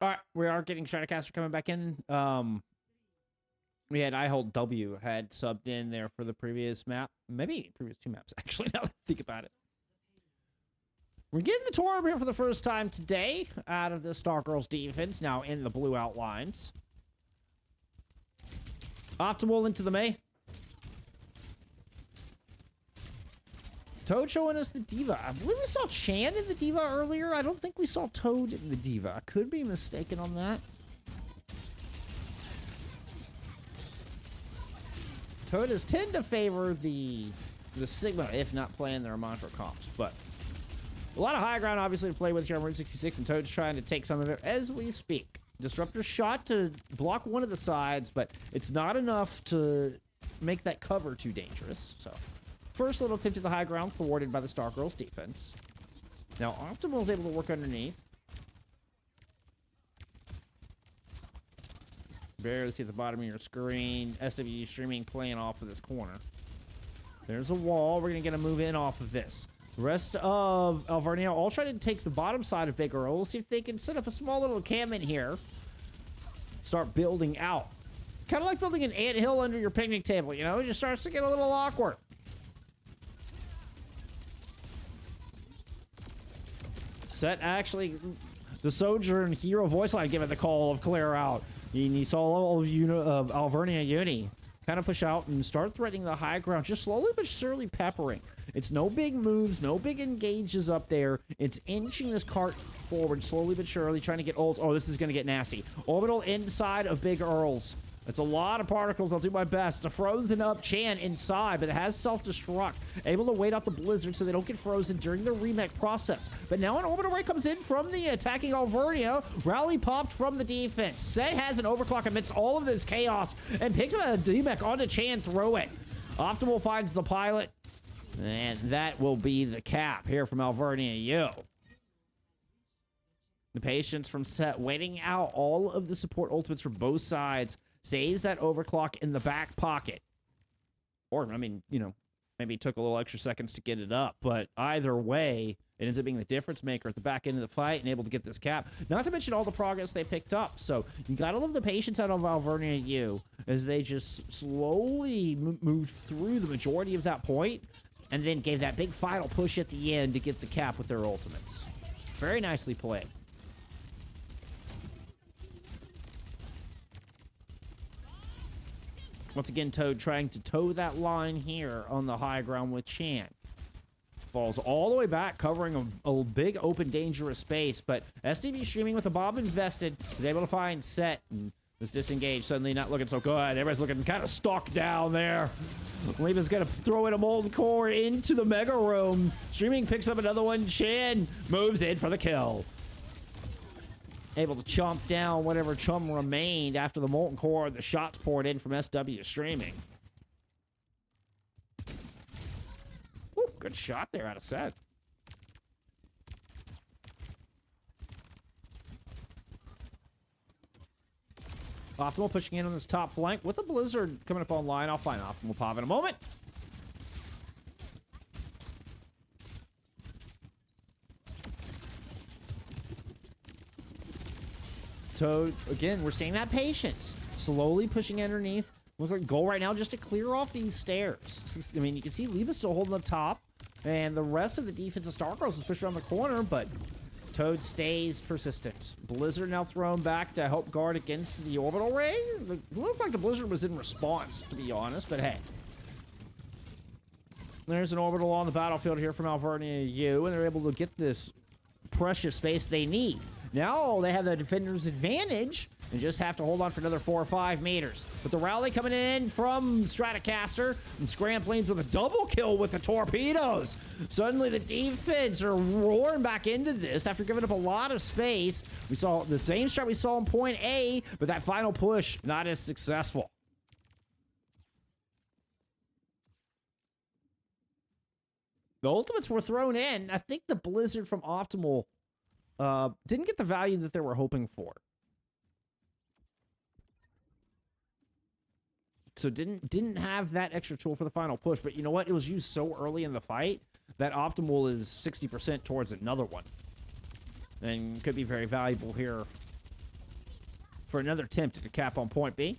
All right, we are getting Stratocaster coming back in. We had I Hold W had subbed in there for the previous map. Maybe previous 2 maps, actually, now that I think about it. We're getting the Torb here for the first time today out of the StarGirls defense, now in the blue outlines. Optimal into the May. Toad showing us the Diva. I believe we saw Chan in the Diva earlier. I don't think we saw Toad in the Diva. I could be mistaken on that. Toadas tend to favor the Sigma, if not playing their Mantra comps. But a lot of high ground, obviously, to play with here on Route 66, and Toad's trying to take some of it as we speak. Disruptor shot to block one of the sides, but it's not enough to make that cover too dangerous. So first little tip to the high ground, thwarted by the StarGirls defense. Now, Optimal is able to work underneath. Barely see at the bottom of your screen. SWD streaming playing off of this corner. There's a wall. We're going to get a move in off of this. The rest of Alvernia all trying to take the bottom side of Big Earl. We'll see if they can set up a small little encampment here. Start building out. Kind of like building an anthill under your picnic table, you know? It just starts to get a little awkward. Set actually, the Sojourn hero voice line giving the call of clear out. And you saw all of Alvernia Uni kind of push out and start threatening the high ground, just slowly but surely peppering. It's no big moves, no big engages up there. It's inching this cart forward slowly but surely, trying to get ults. Oh, this is going to get nasty. Orbital inside of Big Earls. It's a lot of particles. I'll do my best. It's a frozen up Chan inside, but it has self-destruct. Able to wait out the blizzard so they don't get frozen during the remake process. But now an orbital ray comes in from the attacking Alvernia. Rally popped from the defense. Set has an overclock amidst all of this chaos and picks up a DMEC onto Chan, throw it. Optimal finds the pilot, and that will be the cap here from Alvernia U. The patience from Set waiting out all of the support ultimates from both sides. Saves that overclock in the back pocket. Or, I mean, you know, maybe it took a little extra seconds to get it up. But either way, It ends up being the difference maker at the back end of the fight and able to get this cap. Not to mention all the progress they picked up. So you gotta love the patience out of Alvernia U as they just slowly moved through the majority of that point and then gave that big final push at the end to get the cap with their ultimates. Very nicely played. Once again, Toad trying to toe that line here on the high ground with Chan. Falls all the way back, covering a big, open, dangerous space. But SDV streaming with the bomb invested is able to find Set. And this disengage suddenly not looking so good. Everybody's looking kind of stuck down there. Leva's going to throw in a molten core into the Mega Room. Streaming picks up another one. Chan moves in for the kill. Able to chomp down whatever chum remained after the molten core. The shots poured in from SW streaming. Woo, good shot there out of Set. Optimal pushing in on this top flank with a Blizzard coming up online. I'll find Optimal pop in a moment. So, again, we're seeing that patience. Slowly pushing underneath. Looks like goal right now just to clear off these stairs. I mean, you can see Leva's still holding up top. And the rest of the defense of StarGirls is pushed around the corner, but Toad stays persistent. Blizzard now thrown back to help guard against the orbital ray. It looked like the Blizzard was in response, to be honest, but hey. There's an orbital on the battlefield here from Alvernia U, and they're able to get this precious space they need. Now they have the defender's advantage and just have to hold on for another 4 or 5 meters. But the rally coming in from Stratocaster and Scramplanes with a double kill with the torpedoes. Suddenly the defense are roaring back into this after giving up a lot of space. We saw the same strat we saw in point A, but that final push not as successful. The ultimates were thrown in. I think the Blizzard from Optimal didn't get the value that they were hoping for. So didn't have that extra tool for the final push. But you know what? It was used so early in the fight that Optimal is 60% towards another one. And could be very valuable here for another attempt at a cap on point B.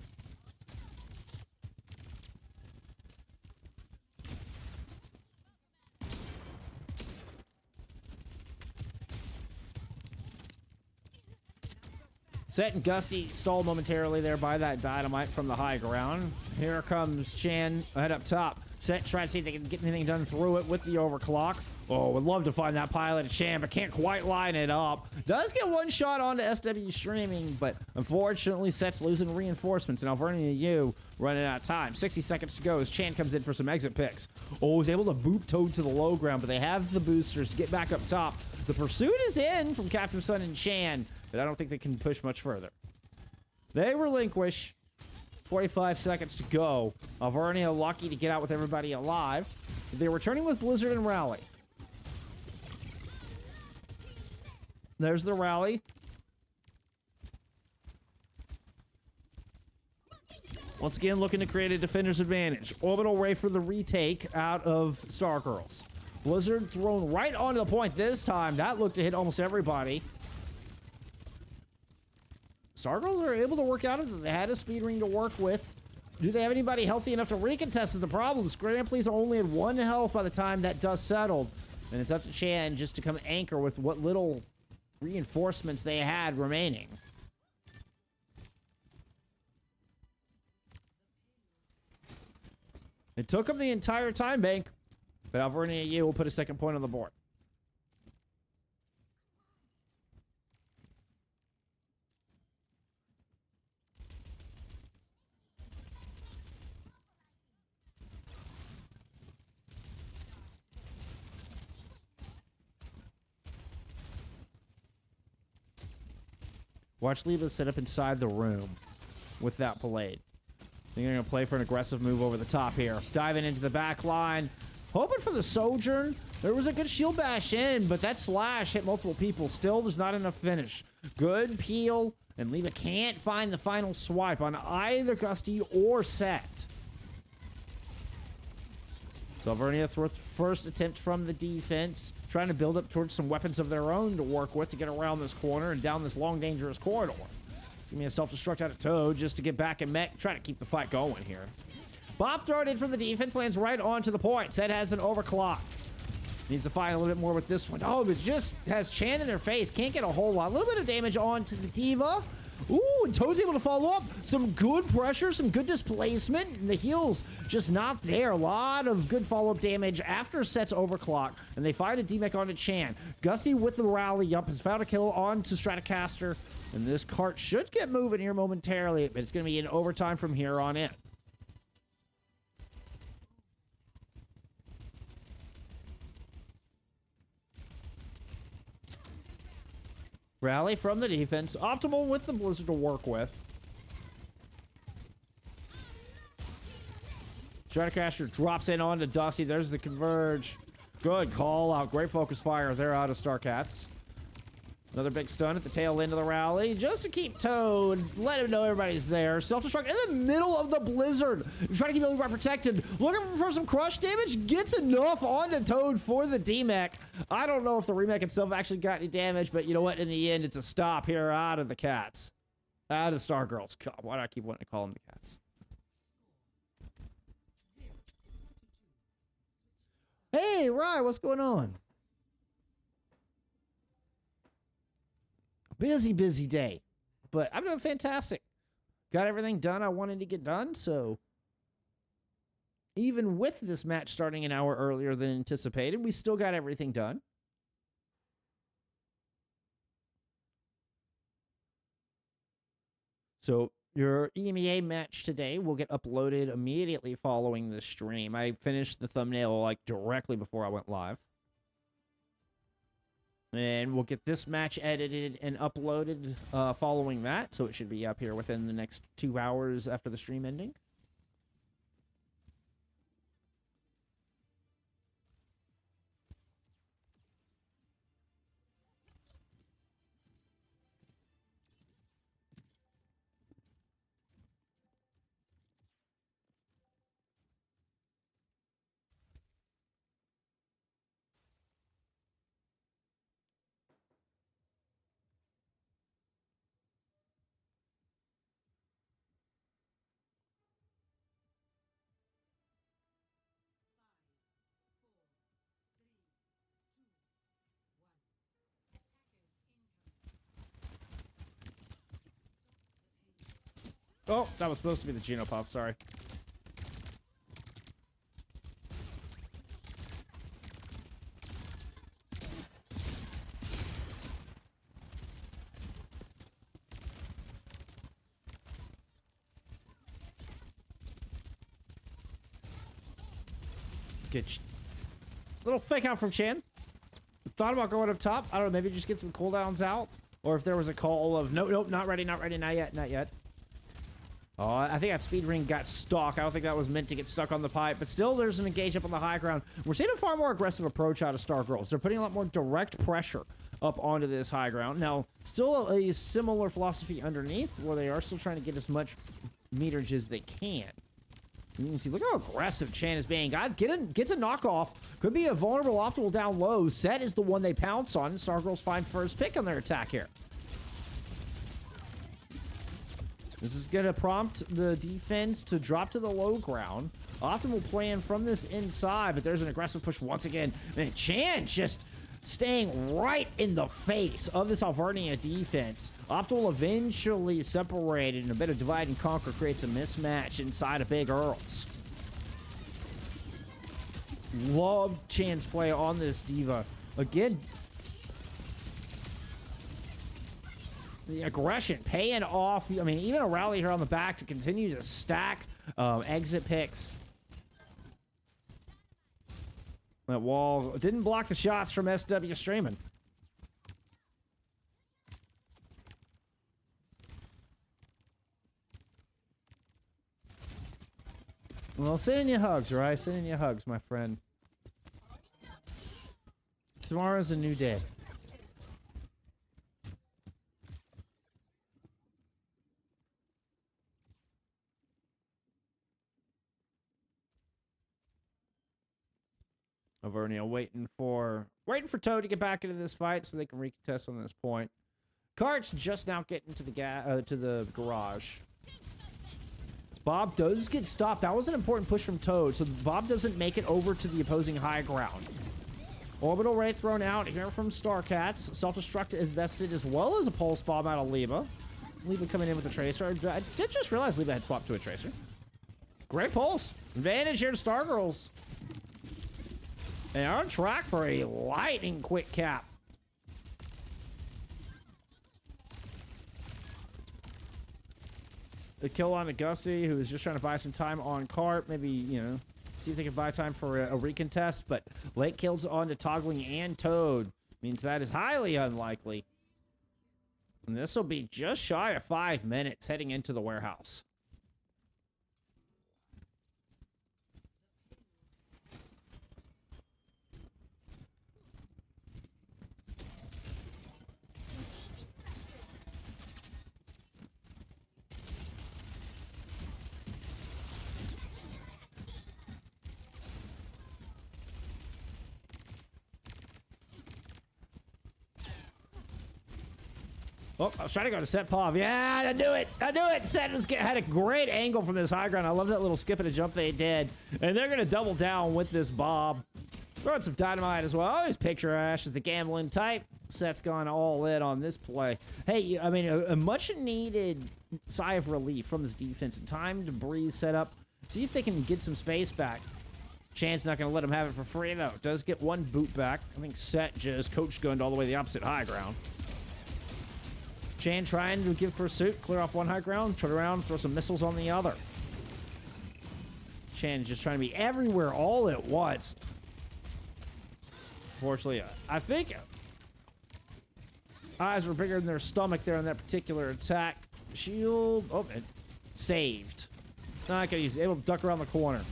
Set and Gusty stalled momentarily there by that dynamite from the high ground. Here comes Chan ahead up top. Set trying to see if they can get anything done through it with the overclock. Oh, would love to find that pilot of Chan, but can't quite line it up. Does get one shot onto SW streaming, but unfortunately Set's losing reinforcements, and Alvernia U running out of time. 60 seconds to go as Chan comes in for some exit picks. Oh, he's able to boot Toad to the low ground, but they have the boosters to get back up top. The pursuit is in from Captain Sun and Chan, but I don't think they can push much further. They relinquish. 45 seconds to go. Alvernia lucky to get out with everybody alive. They're returning with Blizzard and Rally. There's the rally. Once again, looking to create a defender's advantage. Orbital Ray for the retake out of StarGirls. Blizzard thrown right onto the point this time. That looked to hit almost everybody. StarGirls are able to work out of it. They had a speed ring to work with. Do they have anybody healthy enough to recontest is the problem. Scramplies only had 1 health by the time that dust settled. And it's up to Chan just to come anchor with what little reinforcements they had remaining. It took them the entire time bank, but Alvernia U will put a second point on the board. Watch Leva set up inside the room with that Pallade. They're going to play for an aggressive move over the top here. Diving into the back line. Hoping for the Sojourn. There was a good shield bash in, but that slash hit multiple people. Still, there's not enough finish. Good peel, and Leva can't find the final swipe on either Gusty or Set. So Alvernia with first attempt from the defense, trying to build up towards some weapons of their own to work with to get around this corner and down this long, dangerous corridor. It's gonna be a self-destruct out of Toad just to get back and mech, try to keep the fight going here. Bomb thrown in from the defense, lands right onto the point. Zed has an overclock. Needs to fight a little bit more with this one. Oh, but just has Chan in their face. Can't get a whole lot. A little bit of damage onto the Diva. Ooh, and Toad's able to follow up. Some good pressure, some good displacement. And the heal's just not there. A lot of good follow-up damage after Set's overclock. And they find a D-Mech onto Chan. Gussie with the rally up has found a kill onto Stratocaster. And this cart should get moving here momentarily, but it's going to be in overtime from here on in. Rally from the defense. Optimal with the Blizzard to work with. Stratocaster drops in onto Dusty. There's the converge. Good call out. Great focus fire there out of Starcats. Another big stun at the tail end of the rally. Just to keep Toad. Let him know everybody's there. Self-destruct in the middle of the Blizzard. Trying to keep everybody protected. Looking for some crush damage. Gets enough onto Toad for the D-Mech. I don't know if the remake itself actually got any damage, but you know what? In the end, it's a stop here out of the Cats. Out of the StarGirls. God, why do I keep wanting to call them the Cats? Hey, Rye, what's going on? Busy day, but I'm doing fantastic. Got everything done I wanted to get done, so even with this match starting an hour earlier than anticipated, we still got everything done. So your EMEA match today will get uploaded immediately following the stream. I finished the thumbnail like directly before I went live. And we'll get this match edited and uploaded following that. So it should be up here within the next 2 hours after the stream ending. Oh, that was supposed to be the Geno Puff, sorry. Good. Little fake out from Chan. Thought about going up top. I don't know, maybe just get some cooldowns out. Or if there was a call of, nope, not ready, not yet. Oh, I think that speed ring got stuck. I don't think that was meant to get stuck on the pipe, but still there's an engage up on the high ground. We're seeing a far more aggressive approach out of StarGirls. They're putting a lot more direct pressure up onto this high ground. Now, still a similar philosophy underneath, where they are still trying to get as much meterage as they can. And you can see, look how aggressive Chan is being. God, gets a knockoff. Could be a vulnerable optimal down low. Set is the one they pounce on, and StarGirls find first pick on their attack here. This is going to prompt the defense to drop to the low ground. Optimal plan from this inside, but there's an aggressive push once again. And Chan just staying right in the face of this Alvernia defense. Optimal eventually separated, and a bit of divide and conquer creates a mismatch inside of Big Earls. Love Chan's play on this Diva. Again, the aggression paying off. I mean, even a rally here on the back to continue to stack exit picks. That wall didn't block the shots from SW streaming. Well, sending you hugs, right? Sending you hugs, my friend. Tomorrow's a new day. Alvernia waiting for Toad to get back into this fight so they can recontest on this point. Cart's just now getting to the garage. Bob does get stopped. That was an important push from Toad, so Bob doesn't make it over to the opposing high ground. Orbital Ray thrown out here from Starcats. Self-destruct is vested as well as a pulse bomb out of Liba. Liba coming in with a Tracer. I did just realize Liba had swapped to a Tracer. Great pulse. Advantage here to StarGirls. They are on track for a lightning quick cap. The kill on Augusty, who is just trying to buy some time on Cart. Maybe, you know, see if they can buy time for a recontest. But late kills on to Toggling and Toad means that is highly unlikely. And this will be just shy of 5 minutes heading into the warehouse. Oh, I was trying to go to Set Pav. Yeah, I knew it. I knew it. Set had a great angle from this high ground. I love that little skip and a jump they did. And they're going to double down with this Bob. Throwing some dynamite as well. Always picture Ash as the gambling type. Set's gone all in on this play. Hey, I mean, a much needed sigh of relief from this defense. And time to breathe, set up. See if they can get some space back. Chan's not going to let him have it for free, though. Does get one boot back. I think Set just coach gunned all the way to the opposite high ground. Chan trying to give pursuit, clear off one high ground, turn around, throw some missiles on the other. Chan just trying to be everywhere all at once. Fortunately, I think eyes were bigger than their stomach there on that particular attack. Shield, oh, it saved. Not gonna use it, able to duck around the corner.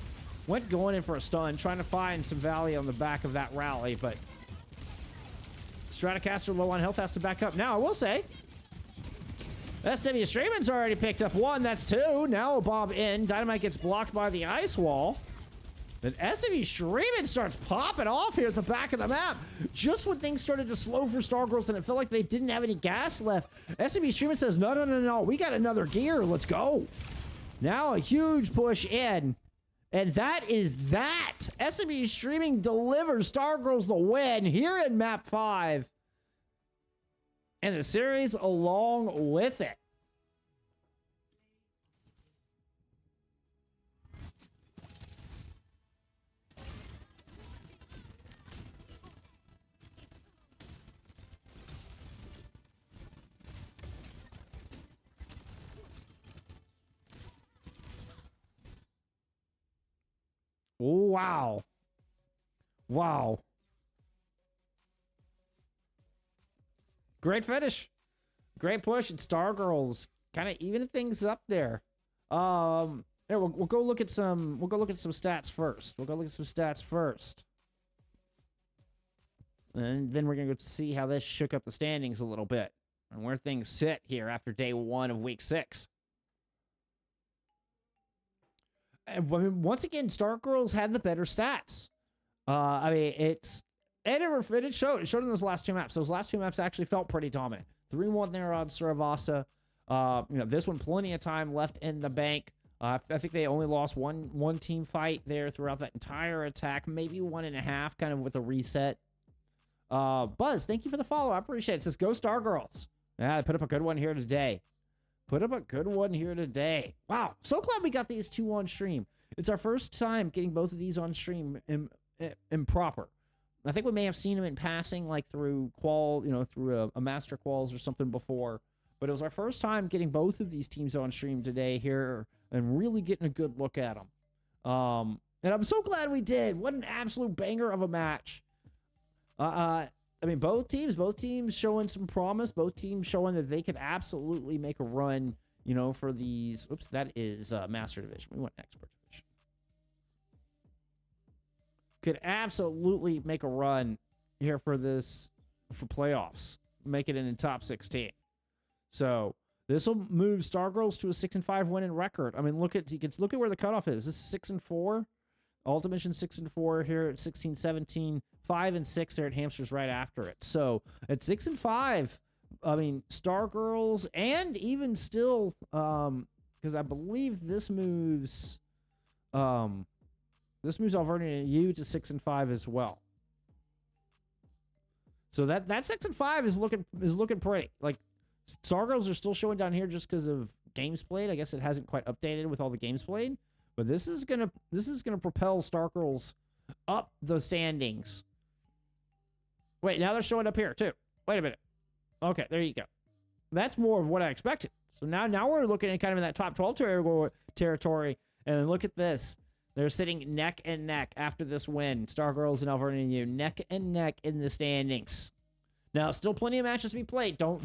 Went going in for a stun, trying to find some value on the back of that rally, but Stratocaster low on health has to back up. Now, I will say, SW Streamin's already picked up one. That's two. Now a Bob in. Dynamite gets blocked by the ice wall. Then SW Streamin starts popping off here at the back of the map. Just when things started to slow for StarGirls and it felt like they didn't have any gas left, SW Streamin says, no, no, no, no. We got another gear. Let's go. Now a huge push in. And that is that. SW Streaming delivers StarGirls the win here in Map 5. And the series along with it. Wow. Wow. Great finish. Great push. And StarGirls kind of evening things up there. We'll go look at some stats first. And then we're gonna go see how this shook up the standings a little bit and where things sit here after day 1 of week 6. And I mean, once again, StarGirls had the better stats. I mean, it showed in those last 2 maps. Those last 2 maps actually felt pretty dominant. 3-1 there on Suravasa. This one, plenty of time left in the bank. I think they only lost one team fight there throughout that entire attack, maybe 1.5, kind of with a reset. Buzz, thank you for the follow. I appreciate it. It says, go StarGirls. Yeah, they put up a good one here today. Wow, so glad we got these 2 on stream. It's our first time getting both of these on stream in proper. I think we may have seen them in passing, like through through a master quals or something before. But it was our first time getting both of these teams on stream today here and really getting a good look at them. And I'm so glad we did. What an absolute banger of a match. I mean, both teams showing some promise. Both teams showing that they could absolutely make a run, for these. Oops, that is Master Division. We want Expert Division. Could absolutely make a run here for playoffs. Make it in the top 16. So this will move StarGirls to a 6-5 winning record. I mean, you can look at where the cutoff is. This is 6-4. Ultimate Mission 6-4 here at 16-17, 5-6 there at Hamsters right after it. So at 6-5, I mean, StarGirls and even still, because I believe this moves Alvernia and you to 6-5 as well. So that 6-5 is looking pretty. Like, StarGirls are still showing down here just because of games played. I guess it hasn't quite updated with all the games played, but this is gonna propel StarGirls up the standings. Wait, now they're showing up here too. Wait a minute. Okay, there you go. That's more of what I expected. So now we're looking at kind of in that top 12 territory, and look at this. They're sitting neck and neck after this win. StarGirls and Alvernia and you neck and neck in the standings. Now, still plenty of matches to be played. Don't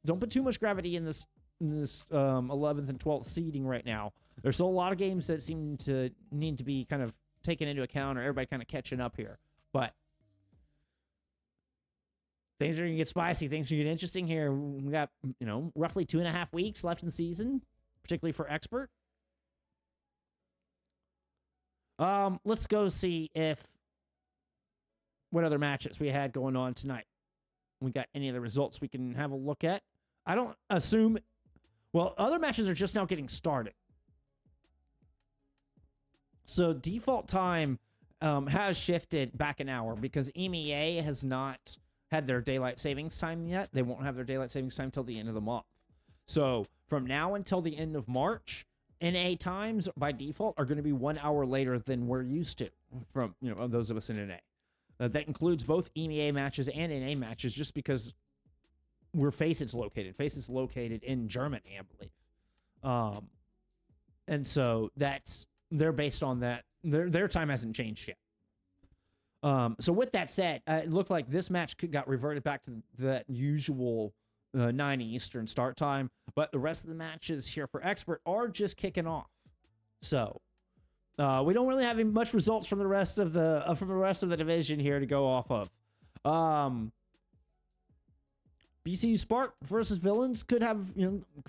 put too much gravity in this 11th and 12th seeding right now. There's still a lot of games that seem to need to be kind of taken into account, or everybody kind of catching up here. But things are going to get spicy. Things are going to get interesting here. We got, roughly 2.5 weeks left in the season, particularly for Expert. Let's go see what other matches we had going on tonight. We got any of the results we can have a look at. I don't assume... Well, other matches are just now getting started. So default time has shifted back an hour because EMEA has not had their daylight savings time yet. They won't have their daylight savings time till the end of the month. So from now until the end of March, NA times by default are going to be 1 hour later than we're used to from, those of us in NA. That includes both EMEA matches and NA matches just because where FACEIT's located. FACEIT's located in Germany, I believe. And so they're based on that. Their time hasn't changed yet. So with that said, it looked like this match got reverted back to that usual 9 Eastern start time, but the rest of the matches here for Expert are just kicking off. So we don't really have much results from the rest of the division here to go off of. BCU Spark versus Villains could have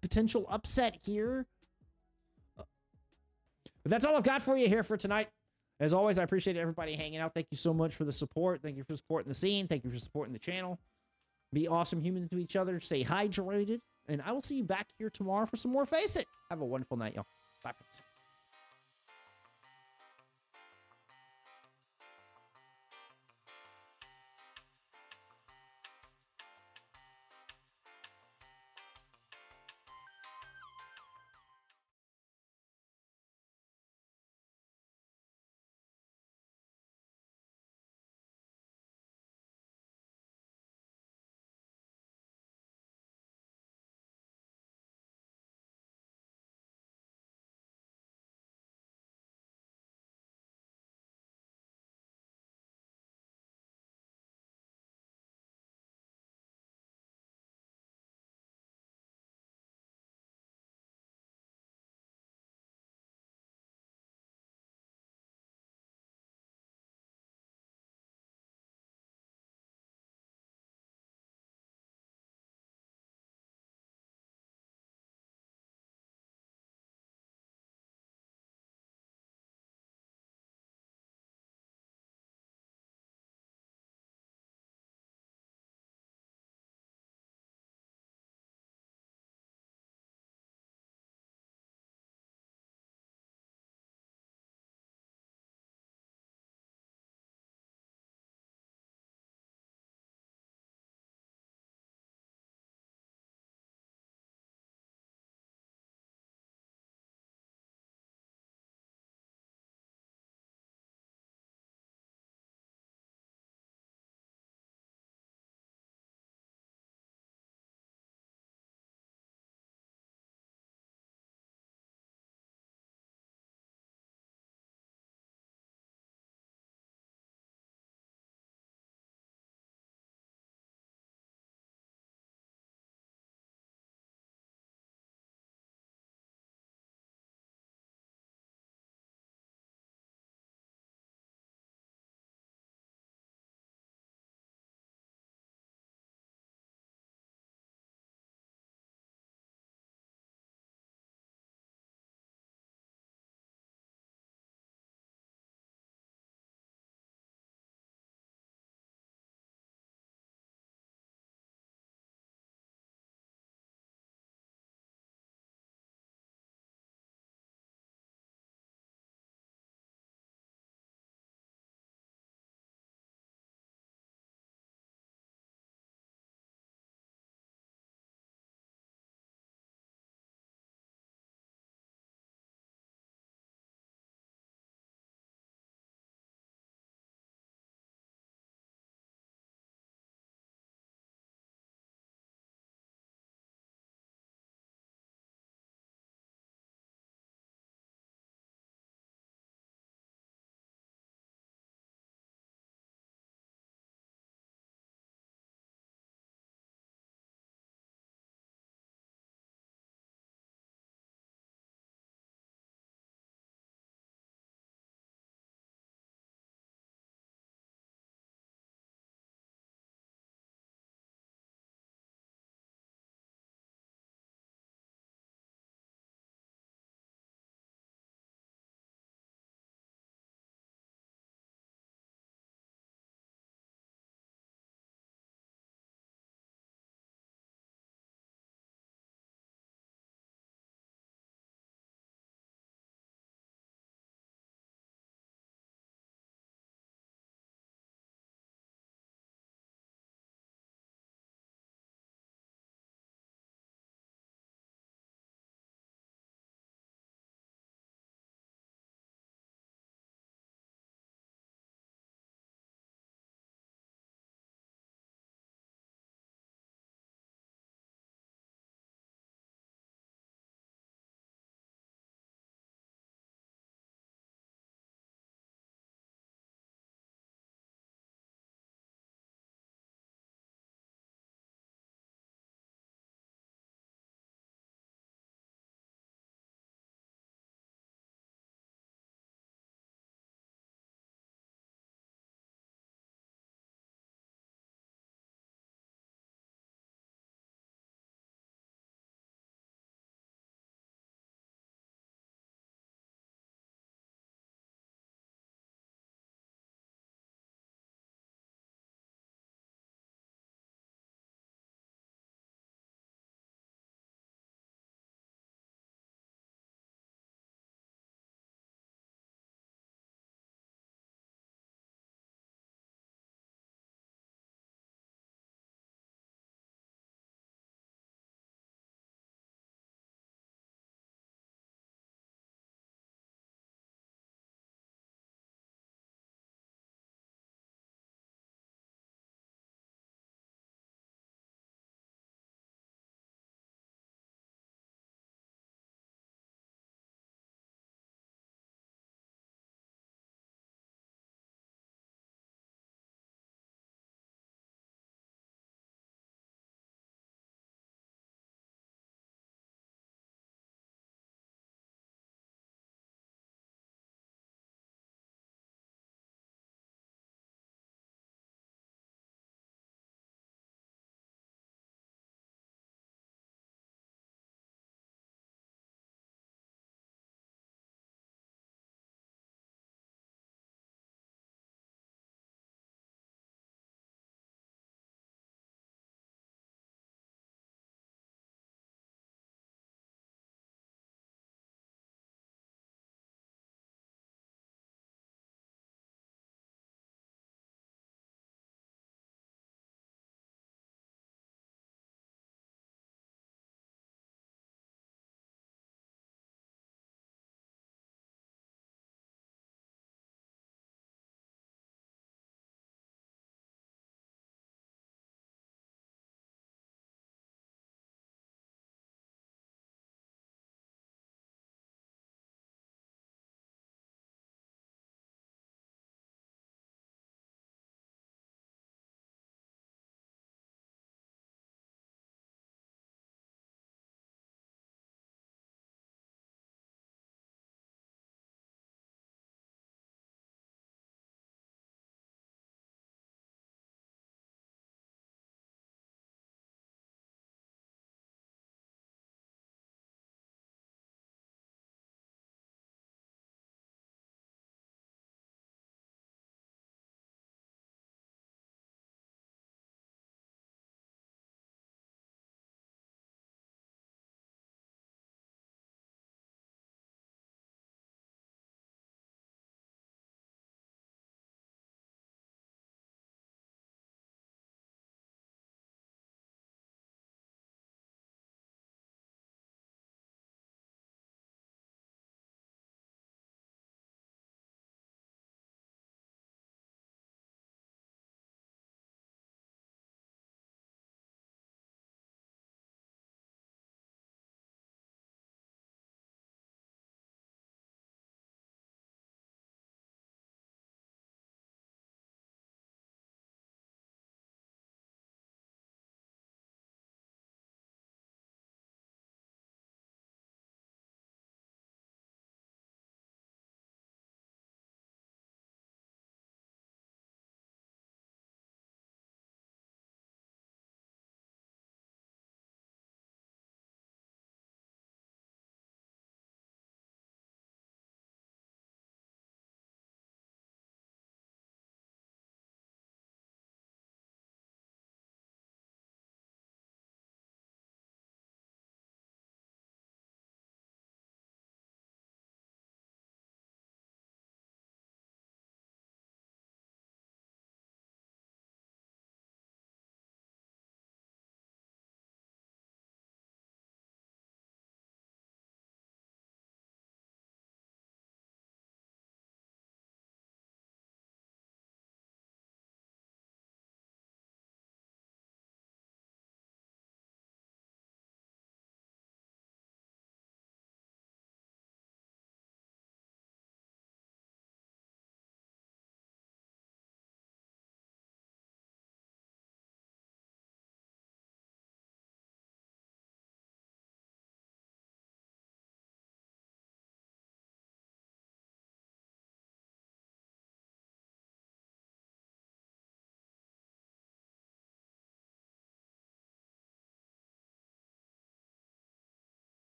potential upset here. But that's all I've got for you here for tonight. As always, I appreciate everybody hanging out. Thank you so much for the support. Thank you for supporting the scene. Thank you for supporting the channel. Be awesome humans to each other. Stay hydrated. And I will see you back here tomorrow for some more FACEIT. Have a wonderful night, y'all. Bye, friends.